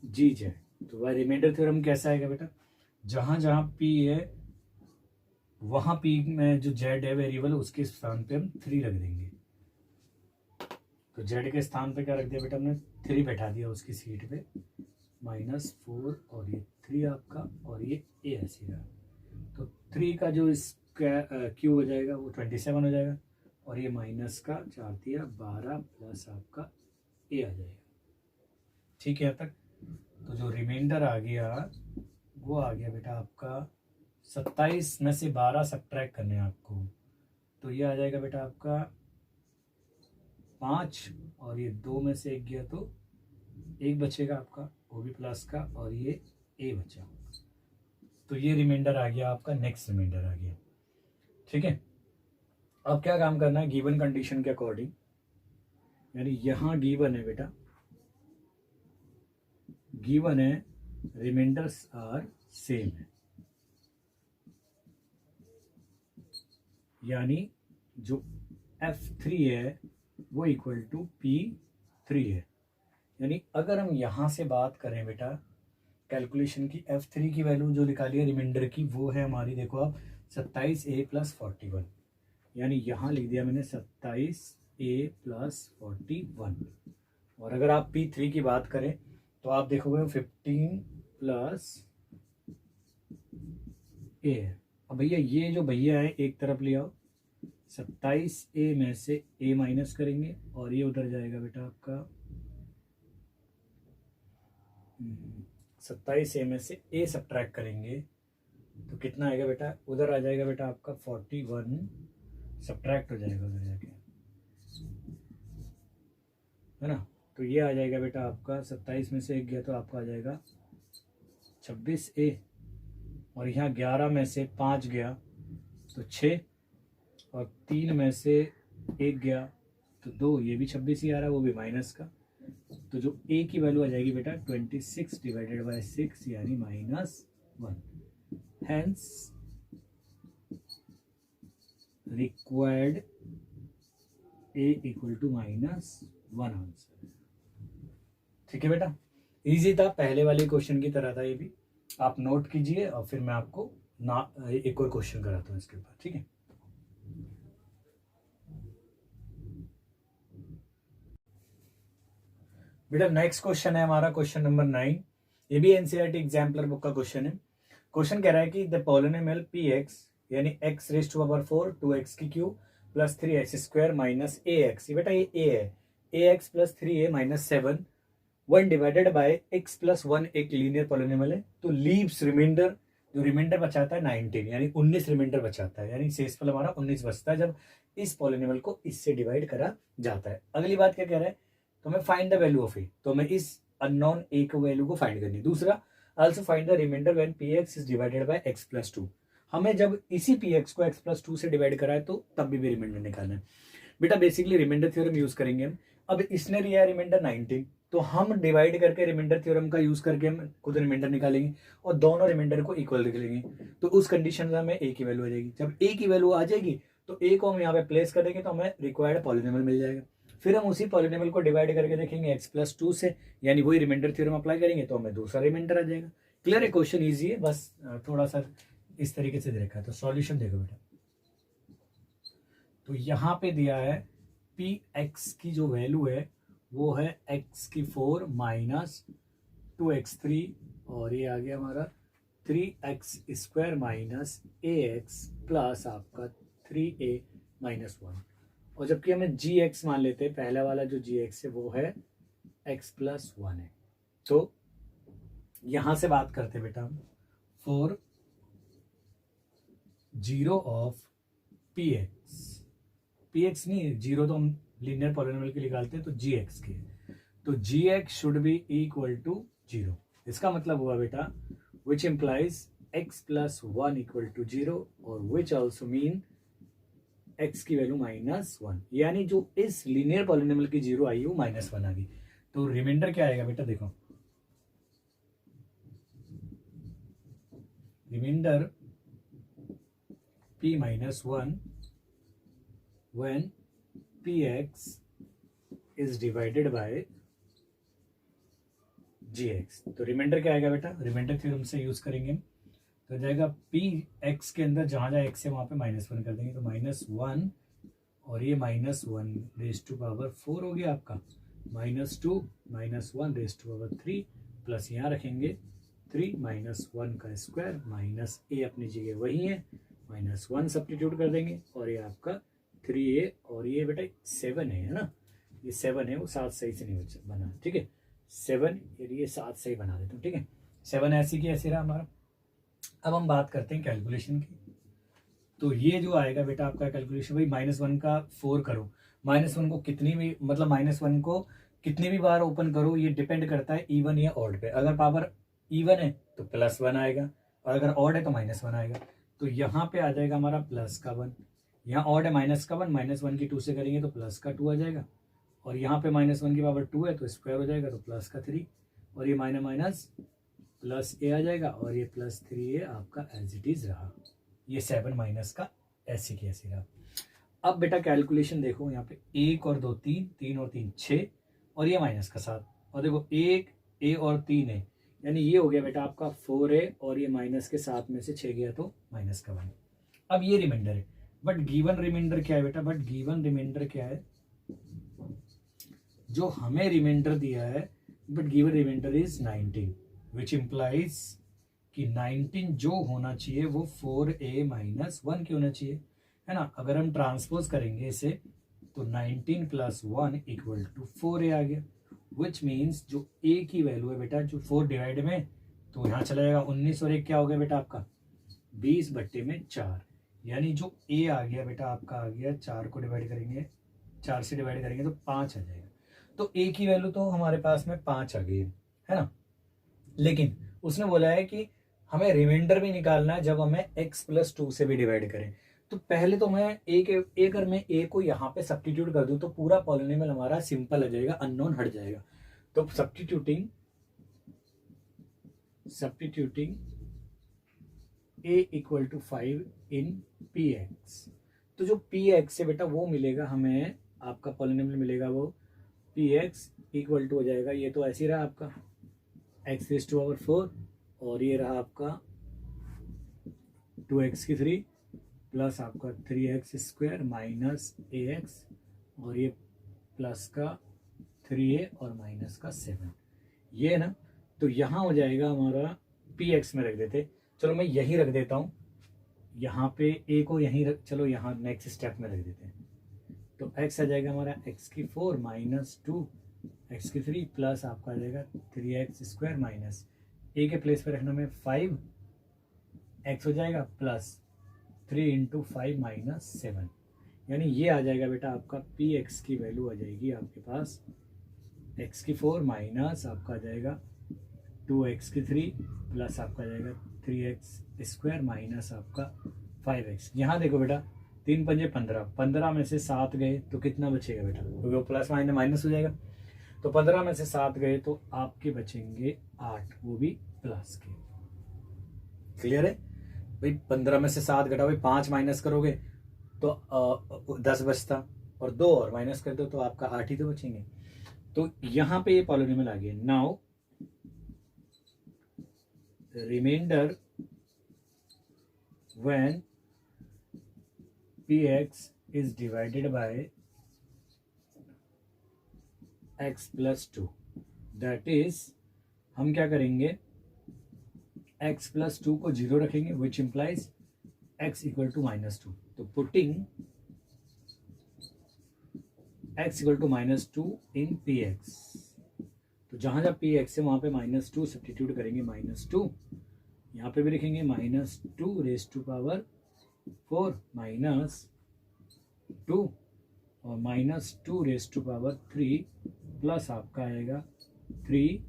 g z. तो वह रिमाइंडर थ्योरम कैसा आएगा बेटा, जहां जहां P है वहां P में जो जेड है वेरिएबल, उसके स्थान पे हम 3 रख देंगे। तो जेड के स्थान पे क्या रख दिया बेटा हमने, 3 बैठा दिया उसकी सीट पे, -4 और ये 3 आपका, और ये ए ऐसे रहा, तो 3 का जो क्यू हो जाएगा वो 27 हो जाएगा, और ये माइनस का 4 दिया 12 प्लस आपका ए आ जाएगा। ठीक है यहाँ तक। तो जो रिमाइंडर आ गया वो आ गया बेटा आपका 27 में से 12 सब्ट्रैक्ट करने हैं आपको, तो ये आ जाएगा बेटा आपका 5, और ये 2 में से 1 गया तो 1 बचेगा आपका, वो भी प्लस का, और ये ए बचा, तो ये रिमाइंडर आ गया आपका, नेक्स्ट रिमाइंडर आ गया। ठीक है, अब क्या काम करना है, गिवन कंडीशन के अकॉर्डिंग, यानी यहां गिवन है बेटा, गिवन है रिमाइंडर्स आर सेम है, यानी जो F3 है वो इक्वल टू P3 है, यानी अगर हम यहाँ से बात करें बेटा कैलकुलेशन की, F3 की वैल्यू जो निकाली है रिमाइंडर की वो है हमारी, देखो आप 27A + 41, यानी यहाँ लिख दिया मैंने 27A + 41, और अगर आप P3 की बात करें तो आप देखोगे 15 + A है। अब भैया ये जो भैया है एक तरफ ले आओ, 27A में से A माइनस करेंगे, और ये उधर जाएगा बेटा आपका 27A में से A सब्ट्रैक्ट करेंगे तो कितना आएगा बेटा, उधर आ जाएगा बेटा आपका 41 सब्ट्रैक्ट हो जाएगा उधर जाके, है ना। तो ये आ जाएगा बेटा आपका 27 में से 1 गया तो आपका आ जाएगा 26A, और यहाँ 11 में से 5 गया तो 6, और 3 में से 1 गया तो 2, ये भी 26 ही आ रहा है, वो भी माइनस का, तो जो ए की वैल्यू आ जाएगी बेटा 26 / 6 यानी -1, hence required a equal to -1 answer. ठीक है बेटा, इजी था, पहले वाले क्वेश्चन की तरह था ये भी। आप नोट कीजिए और फिर मैं आपको एक और क्वेश्चन कराता हूँ इसके ऊपर। ठीक है, बेटा नेक्स्ट क्वेश्चन है हमारा क्वेश्चन नंबर 9। ये भी एनसीईआरटी एग्जाम्पलर बुक का क्वेश्चन है। क्वेश्चन कह रहा है कि द पॉलिनोमियल पी एक्स यानी x raise to power 4 2x की cube plus 3x square minus a x, ये बेटा ये a है, a x plus 3a minus 7 1 divided by x plus 1 एक लीनियर पॉलिनोमियल है, तो लीव्स रिमाइंडर, जो रिमाइंडर बचाता है 19 यानी 19 रिमाइंडर बचाता है, यानी शेषफल हमारा 19 बचता है जब इस पॉलिनोमियल को इससे डिवाइड करा जाता है। अगली बात क्या कह रहा है, तो हमें फाइंड द वैल्यू ऑफ ए, तो हमें इस अननोन ए को वैल्यू को फाइंड करनी है। दूसरा also find the reminder when p x is divided by x plus 2, हमें जब इसी पी एक्स को एक्स प्लस 2 से डिवाइड करा है तो तब भी रिमाइंडर निकालना है। बेटा बेसिकली रिमाइंडर थ्योरम यूज करेंगे हम। अब इसने लिया रिमाइंडर 19, तो हम डिवाइड करके रिमाइंडर थ्योरम का यूज करके हम खुद रिमाइंडर निकालेंगे और दोनों रिमाइंडर को इक्वल लिख लेंगे, तो उस कंडीशन में हमें ए की वैल्यू आ जाएगी। जब ए की वैल्यू आ जाएगी तो ए को हम यहाँ पे प्लेस कर देंगे तो हमें रिक्वायर्ड पॉलिनोमियल मिल जाएगा। फिर हम उसी पॉलिनोमियल को डिवाइड करके देखेंगे एक्स प्लस 2 से, यानी वही रिमाइंडर थ्योरम अप्लाई करेंगे तो हमें दूसरा रिमाइंडर आ जाएगा। क्लियर है, क्वेश्चन ईजी है, बस थोड़ा सा इस तरीके से दे रखा है। तो सॉल्यूशन देखो बेटा, तो यहाँ पे दिया है पी एक्स की जो वैल्यू है वो है एक्स की 4 माइनस 2x3 और ये आ गया हमारा 3x square minus a x plus आपका 3a माइनस 1, और जबकि हमें जी एक्स मान लेते हैं, पहला वाला जो जी एक्स है वो है x प्लस 1 है। तो यहां से बात करते हैं बेटा हम 4 0 ऑफ पी एक्स नहीं, जीरो तो हम लीनियर पॉलिनोमियल के निकालते हैं, तो जी एक्स की है, तो g x should be equal to 0। इसका मतलब हुआ बेटा which implies x plus 1 equal to 0 और विच ऑल्सो मीन x की वैल्यू -1, यानी जो इस लीनियर पॉलिनोमियल की 0 आई वो -1 आ गई। तो रिमाइंडर क्या आएगा बेटा, देखो reminder p minus 1 when px is divided by gx, तो रिमाइंडर क्या आएगा बेटा, रिमाइंडर थ्योरम से यूज करेंगे हम, तो जाएगा पी एक्स के अंदर जहां जहां एक्स है वहां पे -1 कर देंगे, तो -1 और ये -1 रेज टू पावर 4 हो गया आपका, -2 -1 रेज टू पावर 3 प्लस यहाँ रखेंगे 3 -1 का स्क्वायर माइनस ए अपनी जगह वही है, -1 सब्स्टिट्यूट कर देंगे और ये आपका 3a और ये बेटा 7 है ना, ये 7 है, वो 7 सही से नहीं बना, ठीक है 7 ये 7 सही बना देता हूँ, ठीक है 7 ऐसी की ऐसी रहा हमारा। अब हम बात करते हैं कैलकुलेशन की, तो ये जो आएगा बेटा आपका कैलकुलेशन भाई -1 का 4 करो, -1 को कितनी भी मतलब -1 को कितनी भी बार ओपन करो ये डिपेंड करता है इवन या ऑड पे। अगर पावर इवन है तो +1 आएगा और अगर ऑड है तो -1 आएगा, तो यहाँ पे आ जाएगा हमारा प्लस का 1, यहाँ ऑड है माइनस का 1, -1 की 2 से करेंगे तो प्लस का 2 आ जाएगा, और यहाँ पे -1 की पावर 2 है तो स्क्वायर हो जाएगा तो प्लस का 3, और ये माइनस माइनस प्लस a आ जाएगा और ये प्लस 3a आपका एज इट इज रहा, ये 7 माइनस का ऐसे की ऐसे रहा। अब बेटा कैलकुलेशन देखो, यहाँ पे 1 और 2 3, 3 और 3 6 और ये माइनस का 7, और देखो 1 a और 3 है, यानी ये हो गया बेटा आपका 4a और ये माइनस के 7 में से 6 गया तो माइनस का 1। अब ये रिमाइंडर है, बट गिवन रिमाइंडर क्या है बेटा, बट गिवन रिमाइंडर क्या है, जो हमें रिमाइंडर दिया है, but given reminder is 19 which implies कि 19 जो होना चाहिए वो 4a माइनस 1 की होना चाहिए, है ना। अगर हम ट्रांसपोज करेंगे इसे तो 19 प्लस 1 इक्वल टू 4a आ गया, विच मीन्स जो a की वैल्यू है बेटा जो 4 डिवाइड में, तो यहाँ चला जाएगा 19 और 1 क्या हो गया बेटा आपका 20/4, यानी जो a आ गया बेटा आपका आ गया 4 को डिवाइड करेंगे 4 से डिवाइड करेंगे तो 5 आ जाएगा, तो a की वैल्यू तो हमारे पास में 5 आ गई है ना। लेकिन उसने बोला है कि हमें रिमाइंडर भी निकालना है जब हमें x प्लस 2 से भी डिवाइड करें, तो पहले तो मैं अगर मैं a को यहाँ पे सब्स्टिट्यूट कर दूं तो पूरा पॉलिनोमियल हमारा सिंपल आ जाएगा, अननोन हट जाएगा, तो substituting a equal to 5 in px, तो जो पी एक्स है बेटा वो मिलेगा हमें, आपका पॉलिनोमियल मिलेगा वो पी एक्स इक्वल टू हो जाएगा, ये तो ऐसे ही रहा आपका एक्स रेज टू पावर 4 और ये रहा आपका 2x³ प्लस आपका 3x² माइनस ax और ये प्लस का 3a और माइनस का 7, ये है ना। तो यहाँ हो जाएगा हमारा पी एक्स में रख देते, चलो मैं यहीं रख देता हूँ, यहाँ पे a को यहीं रख, चलो यहाँ नेक्स्ट स्टेप में रख देते हैं। तो x आ जाएगा हमारा x³ माइनस 2x³ प्लस आपका आ जाएगा 3x² माइनस a के प्लेस पे रखना में 5x हो जाएगा प्लस 3 × 5 माइनस 7, यानी ये आ जाएगा बेटा आपका पी एक्स की वैल्यू आ जाएगी आपके पास x³ माइनस आपका आ जाएगा 2x³ प्लस आपका आ जाएगा 3x² माइनस आपका 5x। यहाँ देखो बेटा 3 पंजे 15, 15 में से 7 गए तो कितना बचेगा बेटा, क्योंकि वो प्लस माइनस माइनस हो जाएगा। तो 15 में से 7 गए तो आपके बचेंगे 8, वो भी प्लस के। क्लियर है भाई, 15 में से 7 घटा भाई 5 माइनस करोगे तो 10 बचता, और 2 और माइनस कर दो तो आपका 8 ही तो बचेंगे। तो यहाँ पे ये पॉलिनोमियल आ गया। Now reminder when px is divided by x plus 2, that is हम क्या करेंगे, x plus 2 को 0 रखेंगे, which implies x equal to -2। तो putting x equal to -2 in px, तो जहाँ जहाँ px है वहाँ पे -2 सब्स्टिट्यूट करेंगे, -2 यहाँ पे भी लिखेंगे -2 रेज टू पावर 4 -2 और -2 रेज टू पावर 3 प्लस आपका आएगा 3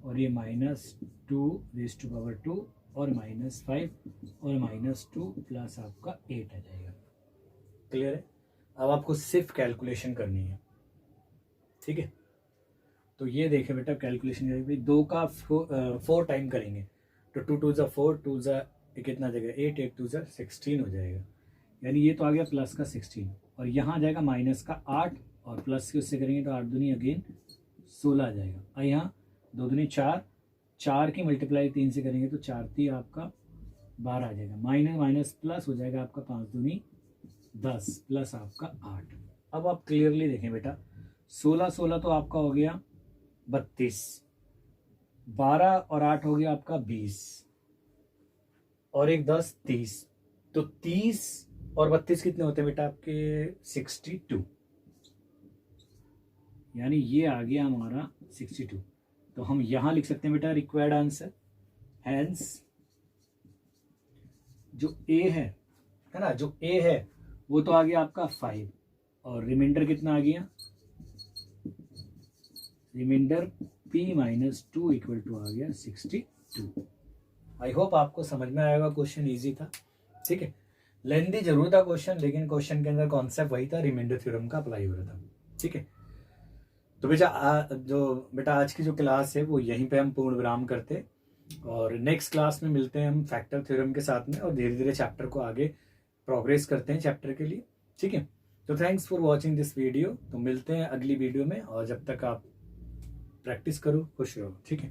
और ये -2 रेज टू पावर 2 और -5 और -2 प्लस आपका 8 आ जाएगा। क्लियर है। अब आपको सिर्फ कैलकुलेशन करनी है, ठीक है। तो ये देखे बेटा कैलकुलेशन करेंगे, 2 का 4 टाइम करेंगे तो 2 2 ज़ा 4, 2 ज़ा कितना जगह 8, 8 2 ज़ा 16 हो जाएगा, यानी ये तो आ गया प्लस का 16 और यहाँ आ जाएगा माइनस का 8 और प्लस के उससे करेंगे तो 8 दूनी अगेन 16 आ जाएगा। और यहाँ 2 दूनी 4, 4 की मल्टीप्लाई 3 से करेंगे तो 4 3 आपका 12 आ जाएगा, माइनस माइनस प्लस हो जाएगा आपका 5 दूनी 10 प्लस आपका 8। अब आप क्लियरली देखें बेटा 16 16 तो आपका हो गया 32, 12 और 8 हो गया आपका 20 और एक 10 30, तो 30 और 32 कितने होते हैं बेटा आपके 62, यानी ये आ गया हमारा 62। तो हम यहां लिख सकते हैं बेटा रिक्वायर्ड आंसर, हैंस जो ए है ना, जो ए है वो तो आ गया आपका 5 और रिमाइंडर कितना आ गया, रिमाइंडर p - 2 इक्वल टू आ गया 62। आई होप आपको समझ में आएगा, क्वेश्चन इजी था, ठीक है। लेंदी जरूर था क्वेश्चन, लेकिन क्वेश्चन के अंदर कॉन्सेप्ट वही था, रिमाइंडर थ्योरम का अप्लाई हो रहा था, ठीक है। तो बेटा आज की जो क्लास है वो यहीं पे हम पूर्ण विराम करते और नेक्स्ट क्लास में मिलते हैं हम फैक्टर थ्योरम के साथ में और धीरे धीरे चैप्टर को आगे प्रोग्रेस करते हैं चैप्टर के लिए, ठीक है। तो thanks for watching this video, तो मिलते हैं अगली वीडियो में और जब तक आप प्रैक्टिस करो, खुश रहो, ठीक है।